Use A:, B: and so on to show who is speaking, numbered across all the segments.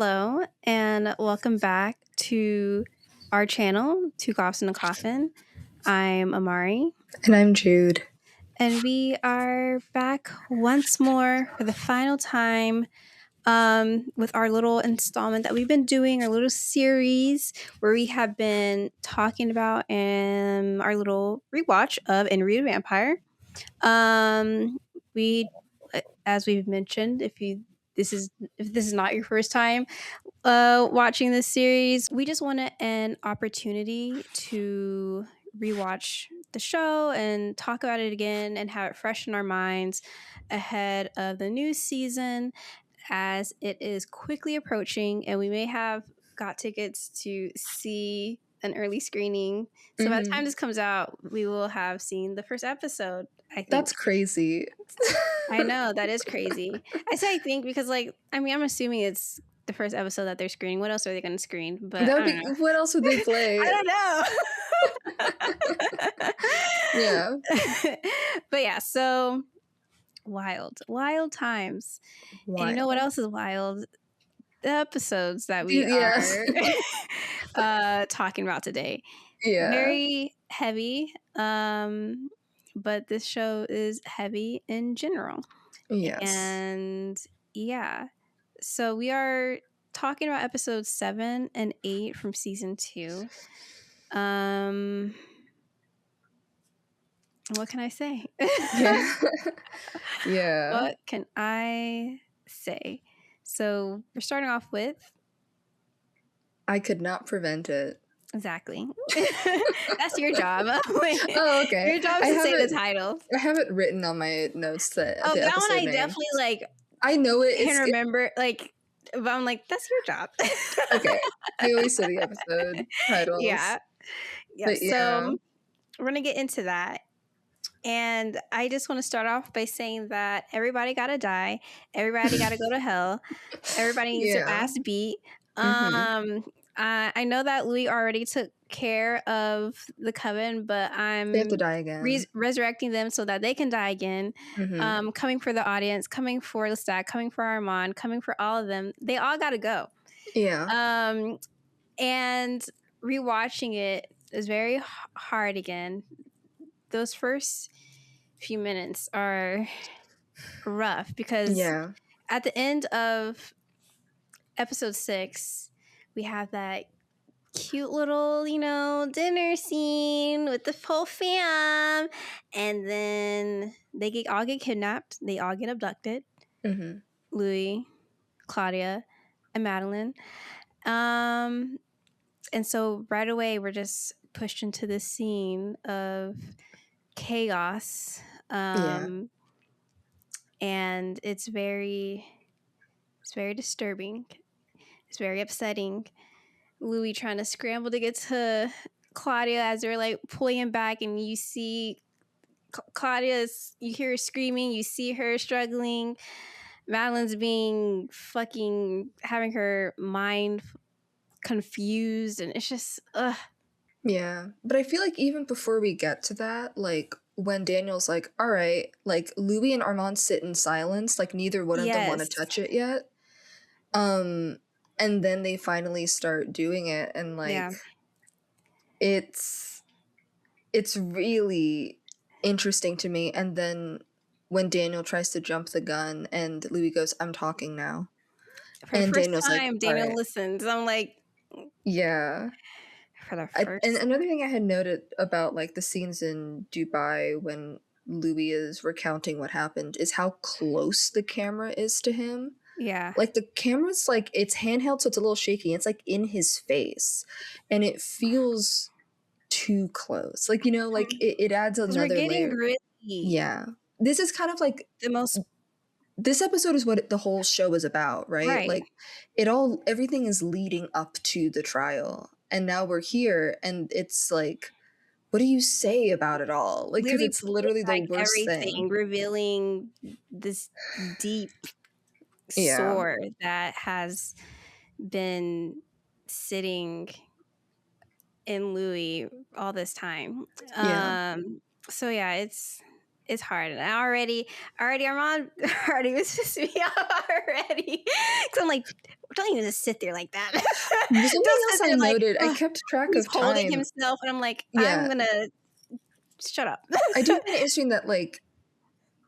A: Hello, and welcome back to our channel, Two Coughs in a Coffin. I'm Amari,
B: And I'm Jude.
A: and we are back once more for the final time with our little installment that we've been doing, our little series where we have been talking about our little rewatch of Henry the Vampire. We, as we've mentioned, if this is not your first time watching this series, we just wanted an opportunity to rewatch the show and talk about it again and have it fresh in our minds ahead of the new season, as it is quickly approaching and we may have got tickets to see an early screening. So by the time this comes out, we will have seen the first episode, I think.
B: That's crazy.
A: I know, that is crazy. I say I think because, I'm assuming it's the first episode that they're screening. What else are they going to screen? But
B: That would be, what else would they play?
A: I don't know.
B: Yeah.
A: But yeah, so wild times.
B: Wild.
A: And you know what else is wild? The episodes that we are talking about today.
B: Yeah.
A: Very heavy. But this show is heavy in general.
B: Yes.
A: And yeah. So we are talking about episodes 7 and 8 from season 2. What can I say?
B: Yeah. Yeah.
A: What can I say? So we're starting off with
B: I could not prevent it.
A: Exactly. That's your job.
B: Oh, okay.
A: Your job is to say the title.
B: I have it written on my notes that
A: that
B: the episode
A: one I
B: name.
A: definitely
B: I know it.
A: Can remember but I'm like, that's your job.
B: Okay. I always say the episode titles.
A: Yeah.
B: But
A: So we're gonna get into that. And I just want to start off by saying that everybody gotta die. Everybody gotta go to hell. Everybody needs their ass beat. I know that Louis already took care of the coven, but
B: they have to die again.
A: Resurrecting them so that they can die again. Coming for the audience, coming for Lestat, coming for Armand, coming for all of them. They all gotta go.
B: Yeah.
A: And rewatching it is very hard again. Those first few minutes are rough because at the end of episode 6, we have that cute little, dinner scene with the whole fam. And then they all get kidnapped. They all get abducted. Louis, Claudia, and Madeline. And so right away, we're just pushed into this scene of chaos. And it's very disturbing. It's very upsetting. Louis trying to scramble to get to Claudia as they're pulling him back, and you see Claudia's, you hear her screaming, you see her struggling. Madeline's having her mind confused, and it's just
B: Yeah, but I feel like even before we get to that, when Daniel's like, all right, Louis and Armand sit in silence, neither one of them want to touch it yet. And then they finally start doing it, and it's really interesting to me. And then when Daniel tries to jump the gun and Louis goes, I'm talking now.
A: For the first time, Daniel listens. I'm like,
B: yeah.
A: For the first.
B: And another thing I had noted about the scenes in Dubai when Louis is recounting what happened is how close the camera is to him.
A: Yeah.
B: The camera's it's handheld, so it's a little shaky. It's in his face, and it feels too close. It adds another
A: we're getting
B: layer.
A: Gritty.
B: Yeah. This is kind of
A: the most.
B: This episode is what the whole show is about, right? Everything is leading up to the trial. And now we're here, and it's what do you say about it all? Because it's literally the worst thing.
A: Revealing this deep sore that has been sitting in Louis all this time. So yeah, it's it's hard. And already Armand already was pissing me off already. Because I'm like, don't even just sit there like that.
B: There's something
A: Don't
B: else
A: sit
B: I
A: there like,
B: noted. I
A: "Ugh,"
B: kept track
A: he's
B: of
A: holding
B: time.
A: himself, and I'm like,
B: Yeah.
A: I'm gonna shut up.
B: I do find it interesting that, like,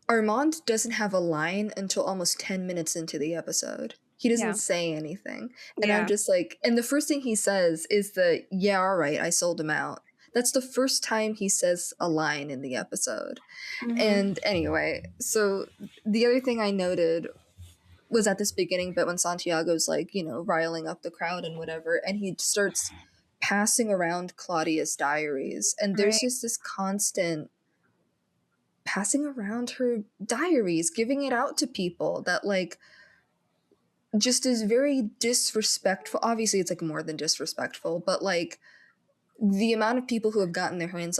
B: Armand doesn't have a line until almost 10 minutes into the episode. He doesn't say anything. And I'm just like, and the first thing he says is yeah, all right, I sold him out. That's the first time he says a line in the episode.
A: Mm-hmm.
B: And anyway, so the other thing I noted was at this beginning bit when Santiago's like, you know, riling up the crowd and whatever, and he starts passing around Claudia's diaries. And there's just this constant passing around her diaries, giving it out to people that, like, just is very disrespectful. Obviously, it's like more than disrespectful, but like the amount of people who have gotten their hands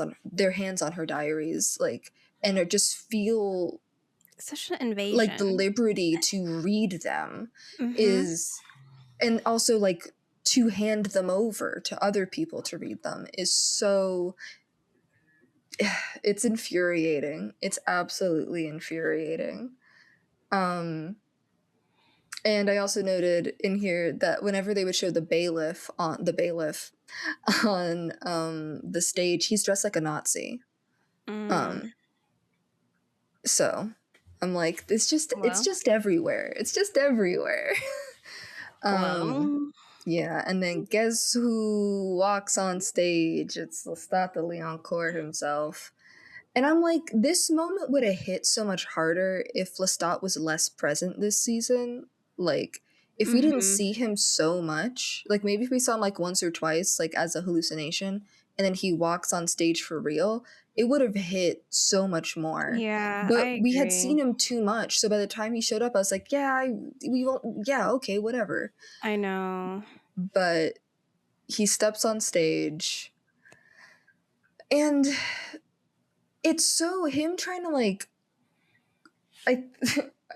B: on her diaries, like, and are just feel
A: such an invasion,
B: like the liberty to read them is, and also like to hand them over to other people to read them is so, it's infuriating. It's absolutely infuriating. And I also noted in here that whenever they would show the bailiff on the stage, he's dressed like a Nazi. So I'm like, it's just everywhere. It's just everywhere. Yeah, and then guess who walks on stage? It's Lestat de Leoncourt himself. And I'm like, this moment would have hit so much harder if Lestat was less present this season. Like, if we didn't see him so much, like maybe if we saw him like once or twice, like as a hallucination, and then he walks on stage for real, it would have hit so much more.
A: Yeah,
B: but we had seen him too much, so by the time he showed up, I was like, okay, whatever.
A: I know.
B: But he steps on stage, and it's so him trying to like, I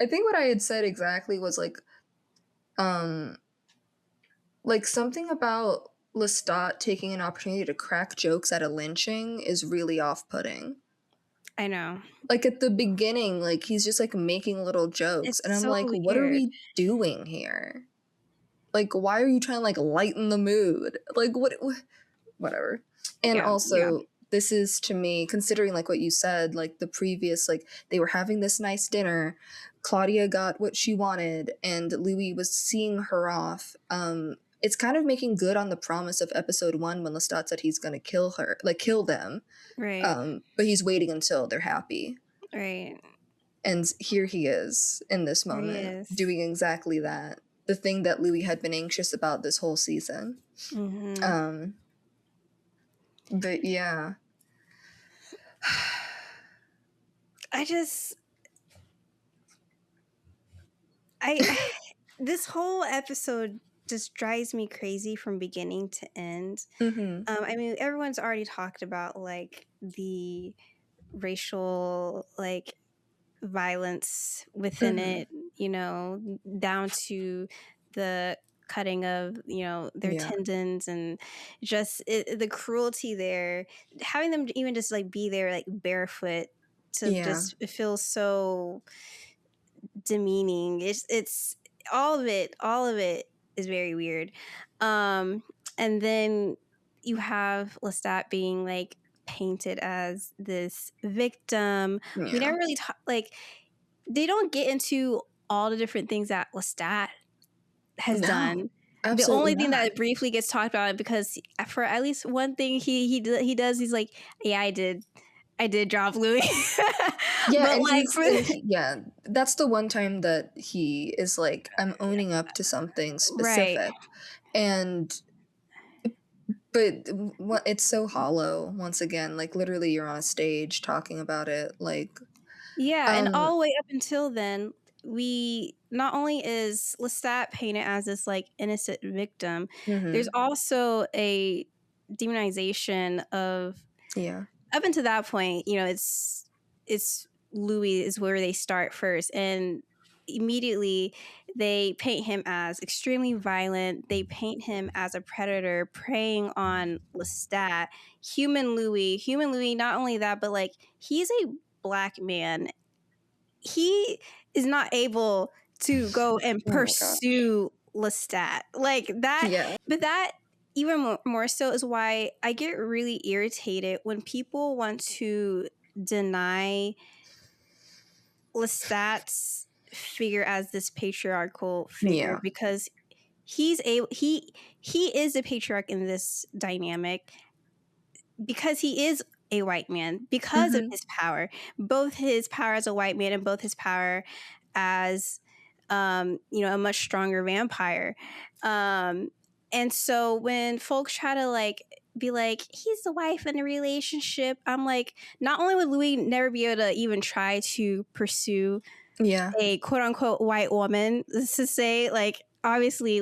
B: think what I had said exactly was like something about Lestat taking an opportunity to crack jokes at a lynching is really off-putting.
A: I know.
B: Like at the beginning, like he's just like making little jokes, and I'm so like, what are we doing here? Like, why are you trying to like lighten the mood? Like, whatever. And also, this is, to me, considering like what you said, like the previous, like they were having this nice dinner, Claudia got what she wanted, and Louis was seeing her off. It's kind of making good on the promise of episode 1 when Lestat said he's gonna kill them.
A: Right.
B: But he's waiting until they're happy.
A: Right.
B: And here he is in this moment doing exactly that. The thing that Louis had been anxious about this whole season. But yeah.
A: This whole episode just drives me crazy from beginning to end. I mean, everyone's already talked about like the racial like violence within it, you know, down to the cutting of, you know, their tendons, and just the cruelty there, having them even just like be there like barefoot to just, it feels so demeaning. It's all of it is very weird. And then you have Lestat being like painted as this victim. We never really like, they don't get into all the different things that Lestat has done. The only thing that briefly gets talked about, because for at least one thing he does, he's like, yeah, I did drop Louis.
B: But like, that's the one time that he is like, I'm owning up to something specific. And but it's so hollow once again. Like literally, you're on a stage talking about it. Like,
A: and all the way up until then, we not only is Lestat painted as this like innocent victim, there's also a demonization of up until that point, you know, it's Louis is where they start first, and immediately they paint him as extremely violent. They paint him as a predator preying on Lestat. Human Louis, not only that, but like he's a Black man, he is not able to go and pursue Lestat like that.
B: Yeah.
A: But that even more so is why I get really irritated when people want to deny Lestat's figure as this patriarchal figure, because he is a patriarch in this dynamic because he is a white man, because of his power, both his power as a white man and both his power as a much stronger vampire. And so when folks try to like be like, he's the wife in a relationship, I'm like, not only would Louis never be able to even try to pursue a quote unquote white woman, let's just say, like, obviously,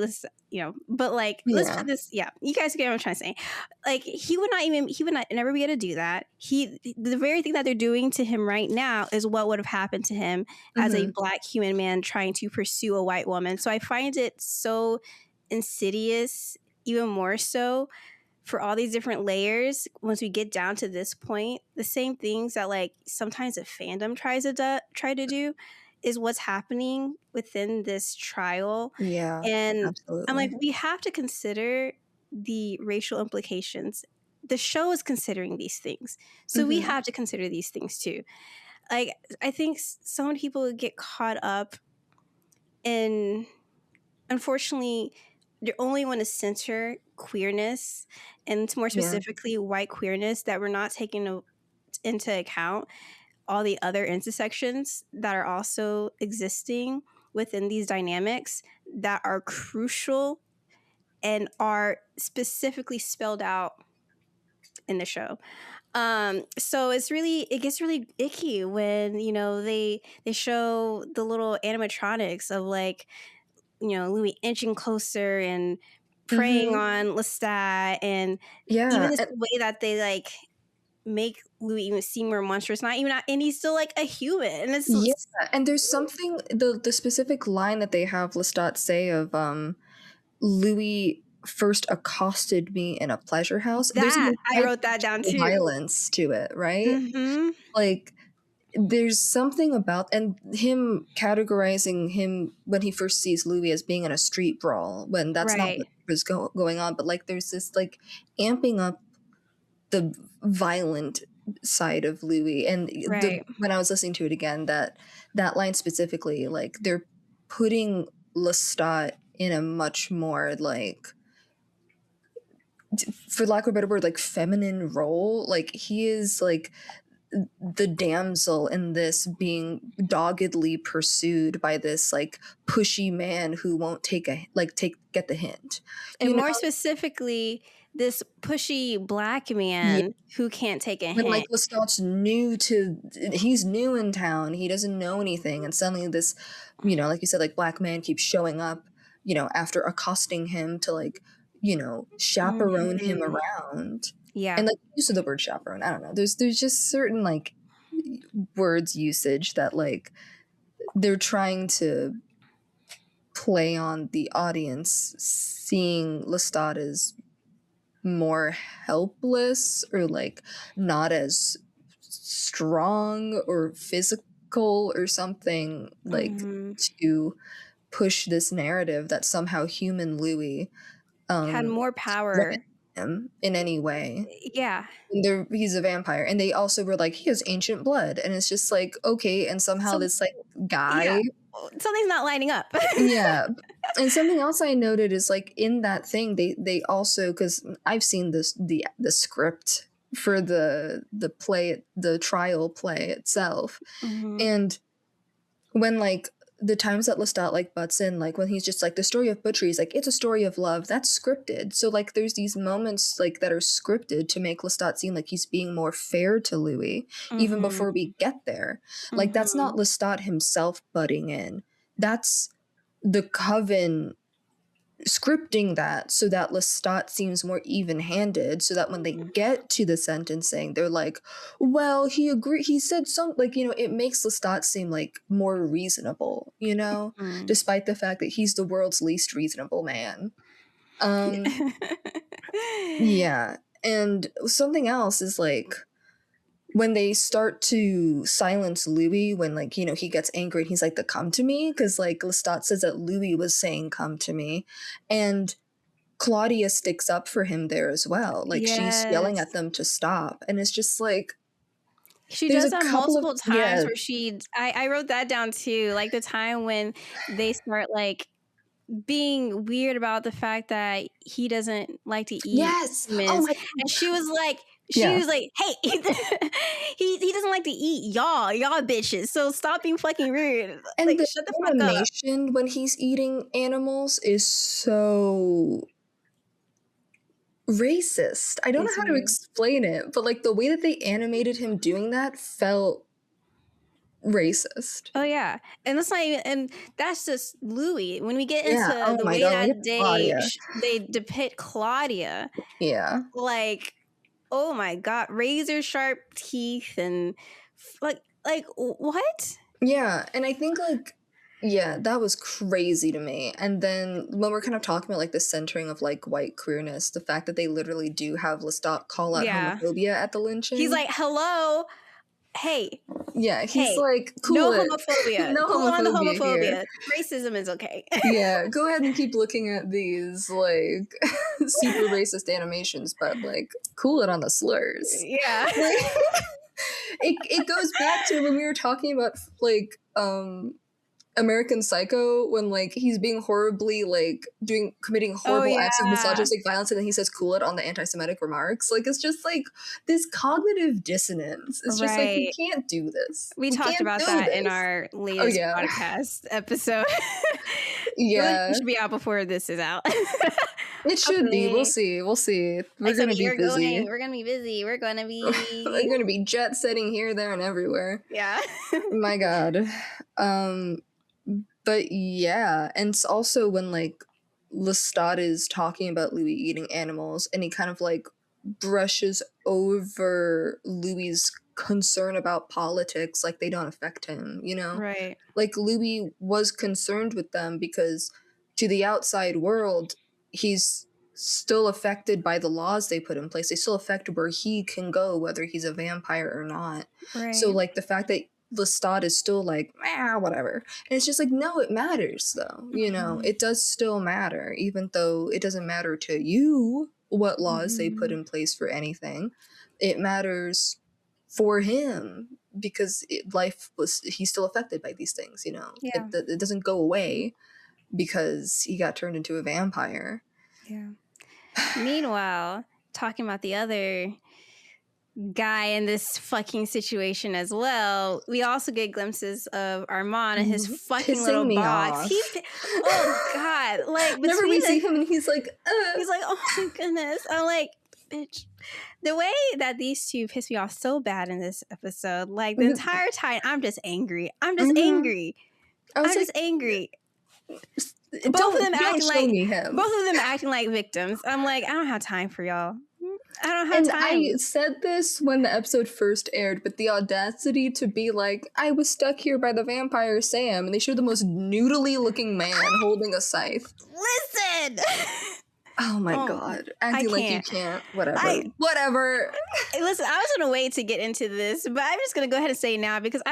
A: but like, let's put this, you guys get what I'm trying to say. Like, he would never be able to do that. The very thing that they're doing to him right now is what would have happened to him as a Black human man trying to pursue a white woman. So I find it so insidious, even more so, for all these different layers. Once we get down to this point, the same things that like sometimes a fandom tries to do is what's happening within this trial. And
B: absolutely.
A: I'm like, we have to consider the racial implications. The show is considering these things, so we have to consider these things too. Like, I think so many people get caught up in, unfortunately, they only want to censor queerness, and more specifically white queerness, that we're not taking into account all the other intersections that are also existing within these dynamics that are crucial and are specifically spelled out in the show. So it gets really icky when, they show the little animatronics of like, Louis inching closer and preying on Lestat, and even this way that they like make Louis even seem more monstrous, and he's still like a human. And it's
B: and there's something, the specific line that they have Lestat say of Louis first accosted me in a pleasure house.
A: That I wrote that down too.
B: Violence to it, right? Like, there's something about, and him categorizing him when he first sees Louis as being in a street brawl, when that's not what was going on, but like there's this like amping up the violent side of Louis. And when I was listening to it again, that line specifically, like they're putting Lestat in a much more like, for lack of a better word, like feminine role. Like, he is like the damsel in this, being doggedly pursued by this like pushy man who won't get the hint.
A: And more specifically, this pushy Black man who can't take a hint.
B: Like, Lestat's he's new in town, he doesn't know anything, and suddenly this, like you said, like Black man keeps showing up, after accosting him to like, chaperone him around. And like use of the word chaperone, I don't know. There's just certain like words usage that like they're trying to play on the audience, seeing Lestat as more helpless or like not as strong or physical or something, like to push this narrative that somehow human Louis
A: had more power
B: him in any way. He's a vampire, and they also were like, he has ancient blood, and it's just like, okay, and somehow this like guy,
A: something's not lining up.
B: And something else I noted is like in that thing they also, because I've seen the script for the trial play itself, and when like the times that Lestat like butts in, like when he's just like, the story of butchery is like, it's a story of love, that's scripted. So like there's these moments like that are scripted to make Lestat seem like he's being more fair to Louis, even before we get there. Like, that's not Lestat himself butting in, that's the coven scripting that so that Lestat seems more even-handed, so that when they get to the sentencing, they're like, well, he said something, like, it makes Lestat seem like more reasonable, despite the fact that he's the world's least reasonable man. And something else is like, when they start to silence Louis, when, like, you know, he gets angry and he's like, the come to me, because, like, Lestat says that Louis was saying come to me, and Claudia sticks up for him there as well. Like, she's yelling at them to stop, and it's just like,
A: she does that multiple times where I wrote that down too, like the time when they start like being weird about the fact that he doesn't like to eat humans. And she was like, hey, he doesn't like to eat y'all bitches, so stop being fucking rude.
B: And
A: like,
B: the
A: shut the fuck up.
B: animation when he's eating animals is so racist. I don't know how to explain it, but like the way that they animated him doing that felt racist.
A: Oh yeah, and that's not even, and that's just Louis. When we get into the way that they depict Claudia, like, oh my god, razor sharp teeth and like what?
B: Yeah, and I think like, yeah, that was crazy to me. And then when we're kind of talking about like the centering of like white queerness, the fact that they literally do have Lestat call out homophobia at the lynching.
A: He's like, hello. Hey.
B: Yeah, he's like, cool.
A: No homophobia.
B: No
A: cool
B: homophobia
A: on the homophobia.
B: Here.
A: Racism is okay.
B: Yeah, go ahead and keep looking at these like super racist animations, but like cool it on the slurs.
A: Yeah.
B: It goes back to when we were talking about like American Psycho, when like he's being horribly like committing horrible acts of misogynistic violence, and then he says cool it on the anti-Semitic remarks. Like, it's just like this cognitive dissonance. It's just like, you can't do this.
A: We talked about that in our latest podcast episode. It should be out before this is out.
B: It should be. We'll see. We're gonna be busy.
A: We're gonna be busy. We're gonna
B: be jet setting here, there, and everywhere.
A: Yeah.
B: My God. But yeah, and it's also when like Lestat is talking about Louis eating animals, and he kind of like brushes over Louis's concern about politics, like they don't affect him, you know?
A: Right.
B: Like Louis was concerned with them because to the outside world, he's still affected by the laws they put in place. They still affect where he can go, whether he's a vampire or not.
A: Right.
B: So like the fact that Lestat is still like, whatever. And it's just like, no, it matters though. You know, it does still matter, even though it doesn't matter to you what laws they put in place for anything. It matters for him because he's still affected by these things, you know.
A: Yeah.
B: It doesn't go away because he got turned into a vampire.
A: Yeah. Meanwhile, talking about the other guy in this fucking situation as well, we also get glimpses of Armand and his fucking
B: Pissing
A: little
B: me
A: box.
B: off.
A: Oh god, like
B: whenever we see him and he's like,
A: oh my goodness. I'm like, bitch. The way that these two piss me off so bad in this episode, like the entire time, I'm just angry. I'm just angry. Both of them acting like victims. I'm like, I don't have time for y'all. I don't have time.
B: I said this when the episode first aired, but the audacity to be like, I was stuck here by the vampire Sam, and they showed the most noodly looking man holding a scythe.
A: Listen!
B: Oh my god. Acting like you can't. Whatever.
A: Listen, I was gonna wait to get into this, but I'm just gonna go ahead and say now because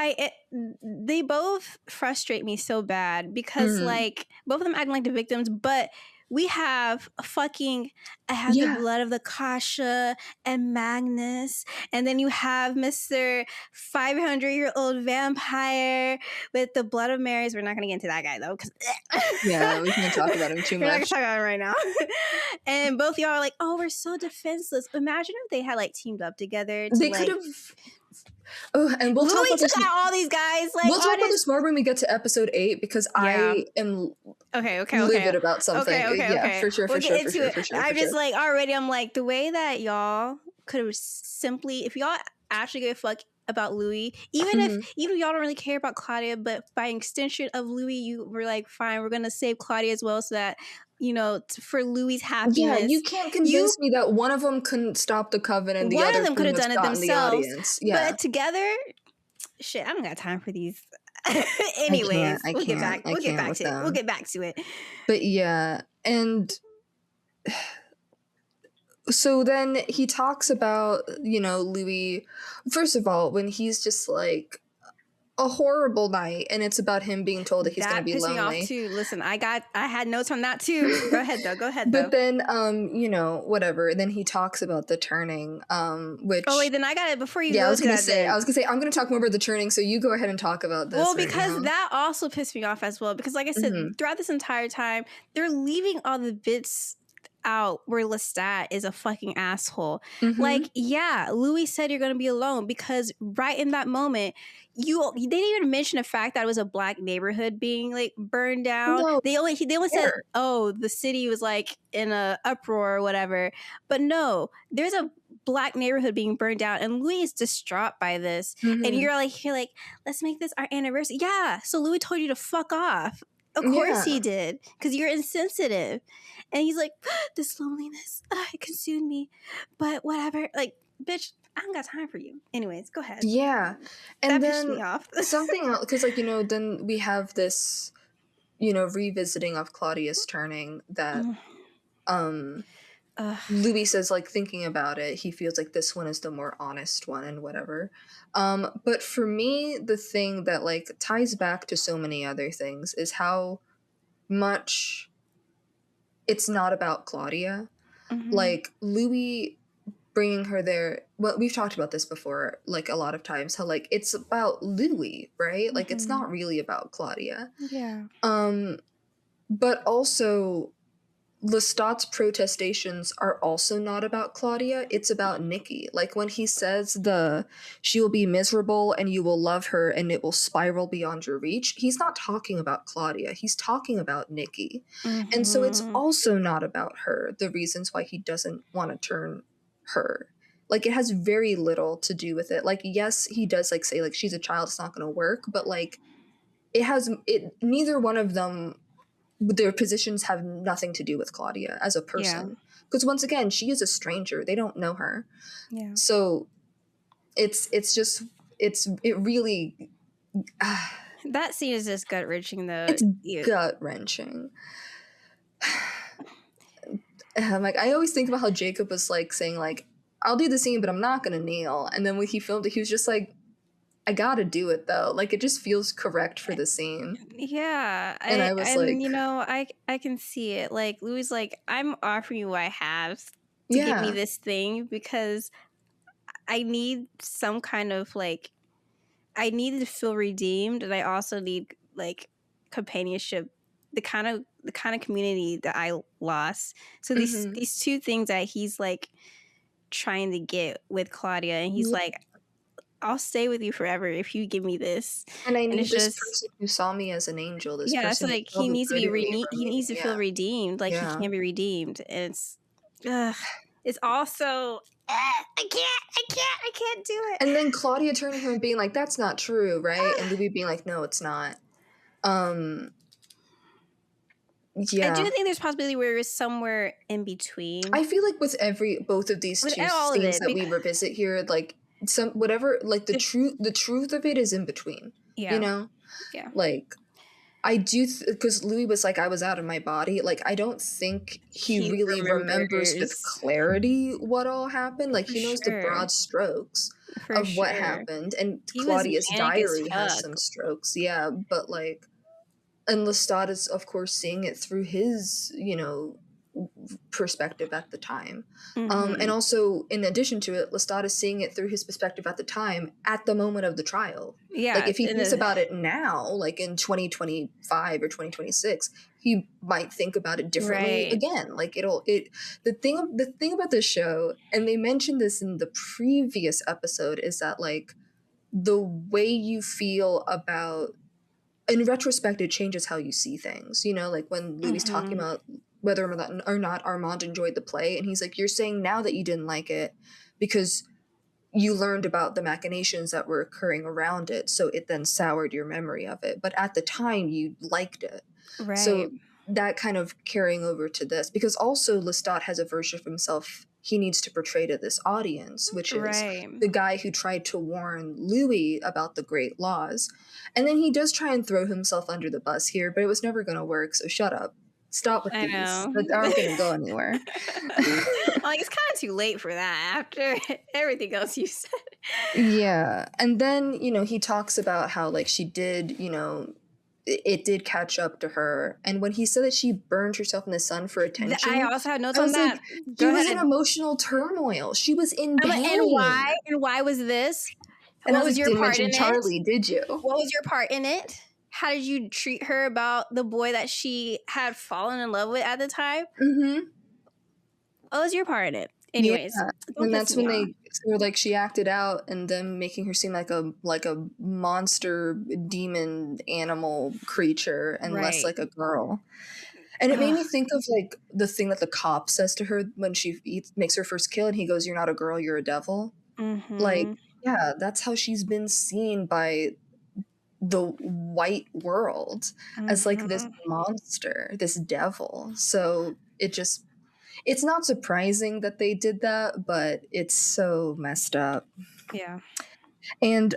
A: they both frustrate me so bad because like both of them acting like the victims, but we have the blood of the Kasha and Magnus, and then you have Mr. 500-year-old vampire with the blood of Marys. We're not going to get into that guy though, because
B: we can't talk about him too much.
A: We're not going to talk about him right now. And both y'all are like, oh, we're so defenseless. Imagine if they had like teamed up together.
B: They could have. Oh, and we'll talk about this.
A: All these guys. Like,
B: we'll talk about this more when we get to episode 8 because I am livid about something.
A: Okay.
B: For sure.
A: I'm just like already. I'm like the way that y'all could have simply, if y'all actually give a fuck about Louis, even if y'all don't really care about Claudia, but by extension of Louis, you were like, fine, we're gonna save Claudia as well, so that for Louis' happiness.
B: Yeah, you can't convince me that one of them couldn't stop the coven and the other one of them could have done it themselves.
A: But together, shit, I don't got time for these. Anyways, we'll get back to it.
B: But yeah, and So then he talks about, Louis, first of all, when he's just like, a horrible night, and it's about him being told that he's going to be
A: pissed
B: lonely.
A: me off too. Listen, I had notes on that too. Go ahead though.
B: But then, whatever. Then he talks about the turning, which.
A: Oh wait, then I got it before you.
B: Yeah,
A: go
B: I was gonna
A: to
B: say.
A: that
B: I was gonna say I'm gonna talk more about the turning. So you go ahead and talk about this.
A: Well, because that also pissed me off as well. Because, like I said, throughout this entire time, they're leaving all the bits out where Lestat is a fucking asshole. Like, yeah, Louis said you're going to be alone because right in that moment, they didn't even mention the fact that it was a black neighborhood being like burned down.
B: No,
A: they only said, oh, the city was like in a uproar or whatever. But no, there's a black neighborhood being burned down, and Louis is distraught by this. And you're like, let's make this our anniversary. Yeah, so Louis told you to fuck off. Of course he did, because you're insensitive. And he's like, this loneliness, it consumed me. But whatever. Like, bitch, I don't got time for you. Anyways, go ahead.
B: Yeah. And
A: that
B: then
A: pissed me off.
B: something else, because, like, then we have this, revisiting of Claudius turning that Louis says, like, thinking about it, he feels like this one is the more honest one and whatever. But for me, the thing that, like, ties back to so many other things is how much it's not about Claudia. Like, Louis bringing her there, well, we've talked about this before, like, a lot of times, how, like, it's about Louis, right? Like, it's not really about Claudia.
A: Yeah.
B: But also, Lestat's protestations are also not about Claudia, it's about Nikki. Like, when he says she will be miserable and you will love her and it will spiral beyond your reach, he's not talking about Claudia, he's talking about Nikki. And so it's also not about her, the reasons why he doesn't want to turn her. Like, it has very little to do with it. Like, yes, he does, like, say, like, she's a child, it's not going to work, but, like, neither one of them, their positions have nothing to do with Claudia as a person. Because once again, she is a stranger. They don't know her. Yeah. So it really.
A: That scene is just gut wrenching, though.
B: It's gut wrenching. Like, I always think about how Jacob was like saying, like, I'll do the scene, but I'm not gonna kneel. And then when he filmed it, he was just like, I gotta do it though. Like, it just feels correct for the scene.
A: Yeah. And I was I can see it. Like, Louis like, I'm offering you what I have to give me this thing because I need some kind of, like, I need to feel redeemed, and I also need, like, companionship, the kind of community that I lost. So these two things that he's, like, trying to get with Claudia, and he's like, I'll stay with you forever if you give me this.
B: And I need this person who saw me as an angel. This person,
A: it's like he needs to be he needs to feel redeemed. Like, he can't be redeemed. And it's also I can't do it.
B: And then Claudia turning to him and being like, that's not true, right? And Louis being like, no, it's not. Yeah.
A: I do think there's possibility where it's somewhere in between.
B: I feel like with both of these two scenes that we revisit here, like, the truth of it is in between. Yeah. Like, I do, because Louis was like, I was out of my body. Like, I don't think he really remembers with clarity what all happened. Like, he knows the broad strokes of what happened. And Claudia's diary has some strokes. Yeah, but, like, and Lestat is, of course, seeing it through his, perspective at the time. And also, in addition to it, Lestat is seeing it through his perspective at the time, at the moment of the trial. Yeah. Like, if he thinks about it now, like in 2025 or 2026, he might think about it differently again. Like, the thing about this show, and they mentioned this in the previous episode, is that, like, the way you feel about, in retrospect, it changes how you see things. Like, when Louis talking about whether or not Armand enjoyed the play, and he's like, you're saying now that you didn't like it because you learned about the machinations that were occurring around it, so it then soured your memory of it. But at the time, you liked it. Right. So that kind of carrying over to this, because also Lestat has a version of himself he needs to portray to this audience, which is the guy who tried to warn Louis about the great laws. And then he does try and throw himself under the bus here, but it was never going to work, so shut up. Stop with these. That aren't going to go anywhere.
A: Like, it's kind of too late for that after everything else you said.
B: Yeah. And then, he talks about how, like, she did, it did catch up to her. And when he said that she burned herself in the sun for attention,
A: I also had notes
B: I
A: on
B: was
A: that.
B: like,
A: Go
B: she was
A: ahead.
B: in emotional turmoil. She was in pain.
A: And why was this?
B: And
A: what
B: I was
A: was
B: like,
A: your
B: didn't
A: part
B: mention
A: in
B: Charlie,
A: it?
B: did you?
A: What was your part in it? How did you treat her about the boy that she had fallen in love with at the time?
B: Mm-hmm.
A: What was your part in it? Anyways,
B: yeah. And that's when they were like, she acted out, and them making her seem like a monster demon animal creature and less like a girl. And it made me think of like the thing that the cop says to her when she makes her first kill, and he goes, "You're not a girl, you're a devil."
A: Mm-hmm.
B: Like, yeah, that's how she's been seen by the white world, as like this monster, this devil. So it's not surprising that they did that, but it's so messed up.
A: Yeah.
B: And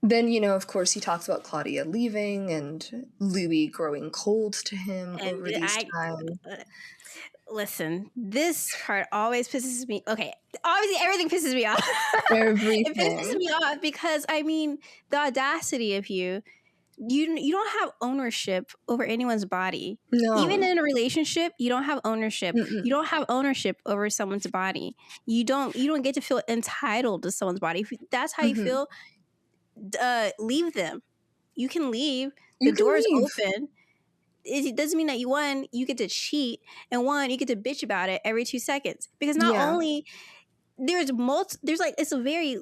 B: then, of course, he talks about Claudia leaving and Louis growing cold to him over these times.
A: Listen, this part always pisses me. Okay, obviously everything pisses me off.
B: Everything.
A: It pisses me off because, I mean, the audacity of you don't have ownership over anyone's body.
B: No.
A: Even in a relationship, you don't have ownership.
B: Mm-mm.
A: You don't have ownership over someone's body. You don't get to feel entitled to someone's body. If that's how you feel, leave them. You can leave. The door is open. It doesn't mean that you get to cheat, and you get to bitch about it every 2 seconds, because not only there's like, it's a very,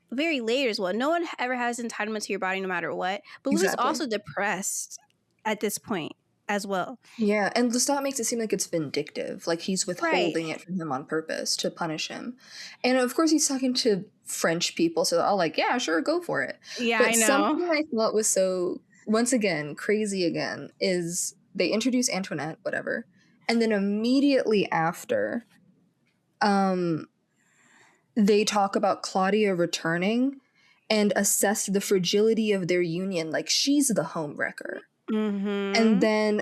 A: very layered as well. No one ever has entitlement to your body no matter what, but Louis is also depressed at this point as well.
B: Yeah, and Lestat makes it seem like it's vindictive, like he's withholding it from him on purpose to punish him. And of course he's talking to French people, so I'll like, yeah, sure, go for it.
A: Yeah,
B: but
A: I know.
B: Something I thought was so, once again, crazy again, is they introduce Antoinette, whatever, and then immediately after, they talk about Claudia returning and assess the fragility of their union, like she's the homewrecker.
A: Mm-hmm.
B: And then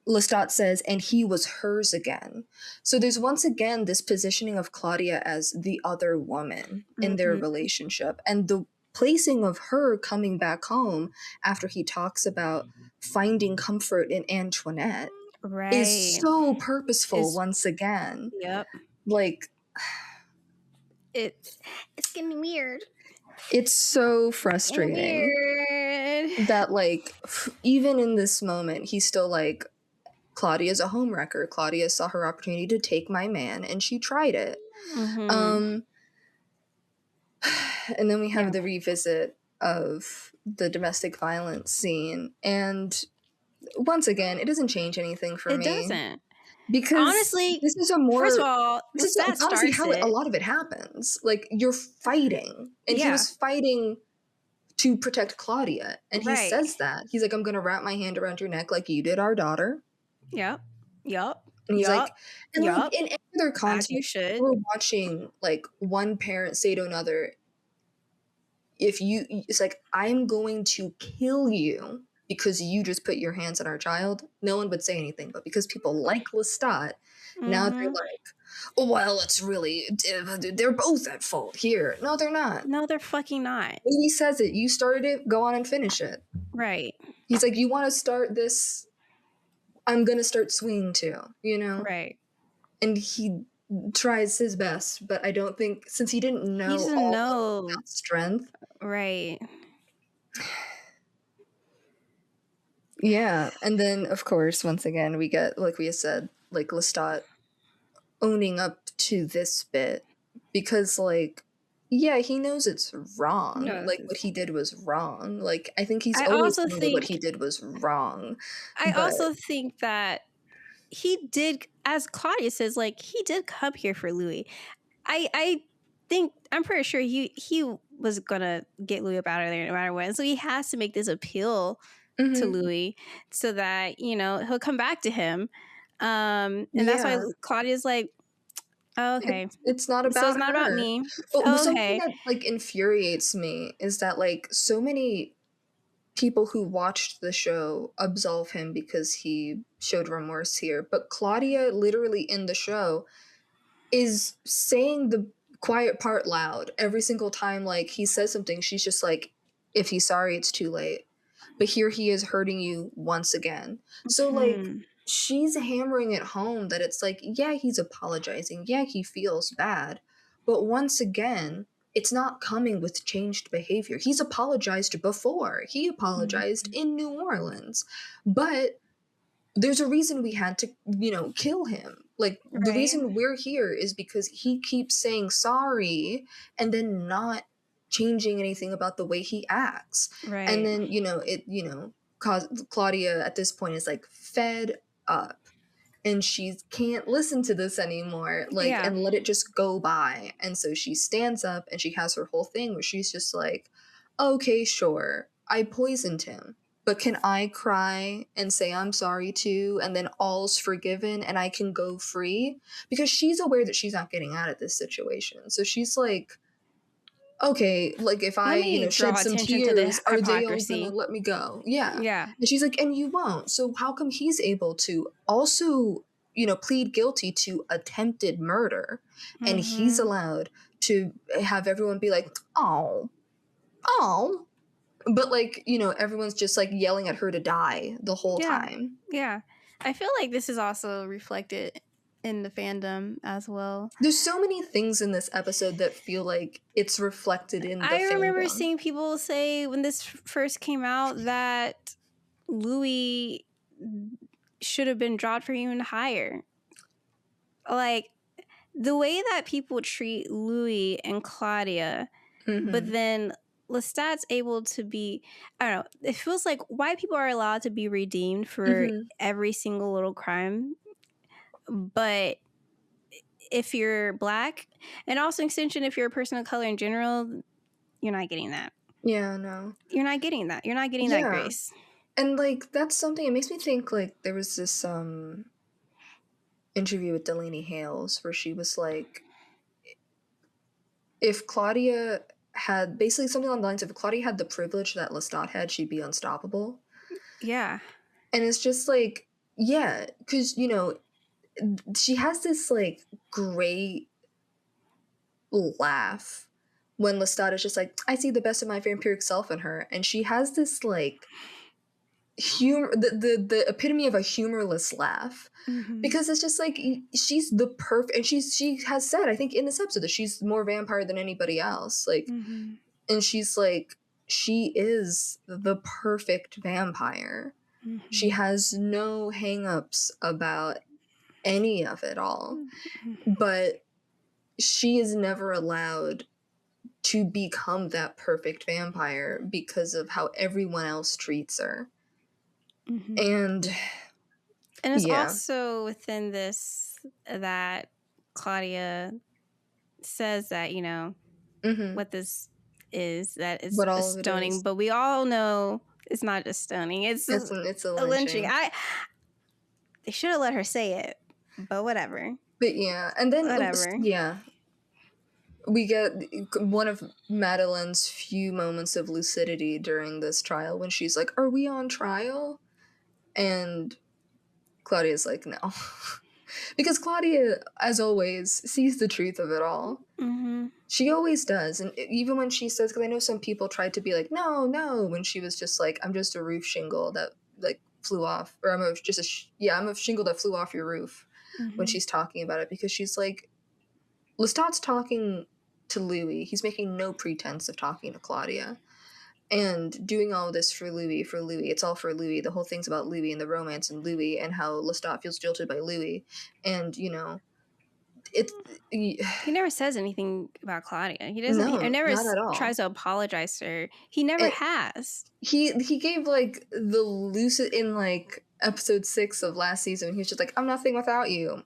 B: Lestat says, and he was hers again. So there's once again this positioning of Claudia as the other woman in their relationship, and the placing of her coming back home after he talks about finding comfort in Antoinette is so purposeful once again.
A: Yep.
B: Like,
A: it's getting weird.
B: It's so frustrating that, like, even in this moment, he's still like, Claudia's a homewrecker. Claudia saw her opportunity to take my man, and she tried it. And then we have the revisit of the domestic violence scene, and once again, it doesn't change anything for me.
A: It doesn't.
B: Because honestly, this is a more.
A: First of all,
B: this is honestly how a lot of it happens. Like, you're fighting, and he was fighting to protect Claudia, and he says that he's like, "I'm gonna wrap my hand around your neck like you did our daughter."
A: Yep.
B: And he's like, and like in any other context,
A: you should.
B: We're watching like one parent say to another, it's like, I'm going to kill you because you just put your hands on our child. No one would say anything, but because people like Lestat, now they're like, oh, well, it's really, they're both at fault here. No, they're not.
A: No, they're fucking not.
B: He says it. You started it. Go on and finish it.
A: Right.
B: He's like, you want to start this? I'm going to start swinging too,
A: Right.
B: And he tries his best, but I don't think, since he didn't know about strength.
A: Right.
B: Yeah. And then, of course, once again, we get, like we said, like Lestat owning up to this bit, because, like, yeah, he knows it's wrong. Like, what he did was wrong. Like, I think he's always known that what he did was wrong.
A: I also think that he did, as Claudia says, like, he did come here for Louis. I'm pretty sure he was gonna get Louis up out of there no matter what. So he has to make this appeal to Louis so that, he'll come back to him. And that's why Claudia's like, oh, okay.
B: It's not about
A: so it's not about me.
B: But something that, like, infuriates me is that, like, so many people who watched the show absolve him because he showed remorse here. But Claudia, literally in the show, is saying the quiet part loud every single time, like, he says something, she's just like, if he's sorry, it's too late. But here he is hurting you once again. So, like,
A: Hmm.
B: she's hammering it home that it's like, yeah, he's apologizing. Yeah, he feels bad. But once again, it's not coming with changed behavior. He's apologized before. He apologized
A: Hmm.
B: in New Orleans. But there's a reason we had to, kill him. Like, the
A: Right.
B: reason we're here is because he keeps saying sorry and then not changing anything about the way he acts. And
A: Right.
B: then, cause Claudia at this point is like fed up and she can't listen to this anymore, like,
A: Yeah.
B: and let it just go by. And so she stands up and she has her whole thing where she's just like, okay, sure, I poisoned him, but can I cry and say I'm sorry too, and then all's forgiven and I can go free? Because she's aware that she's not getting out of this situation. So she's like, okay, like, if I,
A: Let me
B: shed
A: draw
B: some
A: attention to the
B: tears, are they all gonna
A: hypocrisy.
B: let me go? Yeah.
A: Yeah.
B: And she's like, and you won't. So how come he's able to also, plead guilty to attempted murder and he's
A: Hmm.
B: allowed to have everyone be like, oh, oh. But, like, everyone's just like yelling at her to die the whole
A: Yeah.
B: time.
A: Yeah. I feel like this is also reflected in the fandom as well.
B: There's so many things in this episode that feel like it's reflected in the
A: I remember
B: fandom.
A: seeing people say when this first came out that Louis should have been dropped for even higher. Like, the way that people treat Louis and Claudia, but
B: Mm-hmm.
A: then Lestat's able to be, I don't know, it feels like white people are allowed to be redeemed for
B: Mm-hmm.
A: every single little crime, but if you're black, and also extension, if you're a person of color in general, you're not getting that.
B: Yeah, no.
A: You're not getting that. You're not getting that
B: Yeah.
A: grace.
B: And, like, that's something, it makes me think, like, there was this interview with Delaney Hales where she was like, if Claudia had basically something along the lines of, if Claudia had the privilege that Lestat had, she'd be unstoppable.
A: Yeah.
B: And it's just like, yeah, because, she has this, like, great laugh when Lestat is just like, I see the best of my vampiric self in her. And she has this, like, humor, the epitome of a humorless laugh,
A: Mm-hmm.
B: because it's just like, she's the perfect, and she has said, I think, in this episode, that she's more vampire than anybody else, like,
A: Mm-hmm.
B: and she's like, she is the perfect vampire. She
A: Mm-hmm.
B: has no hangups about any of it all, but she is never allowed to become that perfect vampire because of how everyone else treats her.
A: Mm-hmm.
B: And
A: And it's
B: yeah.
A: also within this that Claudia says that,
B: Mm-hmm.
A: what this is, that it's
B: What
A: a
B: all of it
A: stoning,
B: is.
A: but we all know it's not just stoning. It's
B: It's a
A: a lynching.
B: lynching.
A: They should have let her say it, but whatever.
B: But yeah, and then
A: Whatever.
B: yeah, we get one of Madeline's few moments of lucidity during this trial when she's like, "Are we on trial?" And Claudia's like, "No." Because Claudia, as always, sees the truth of it all.
A: Mm-hmm.
B: She always does. And even when she says, because I know some people tried to be like, no, no, when she was just like, I'm just a roof shingle that, like, flew off, or I'm a shingle that flew off your roof, when
A: Mm-hmm.
B: she's talking about it, because she's like, Lestat's talking to Louis. He's making no pretense of talking to Claudia. And doing all this for Louis, for Louis. It's all for Louis. The whole thing's about Louis and the romance and Louis and how Lestat feels jilted by Louis. And, it's...
A: He never says anything about Claudia. He doesn't. He
B: No,
A: never
B: not at all.
A: tries to apologize to her. He never has.
B: He gave, like, the lucid in, like, episode 6 of last season. He was just like, I'm nothing without you.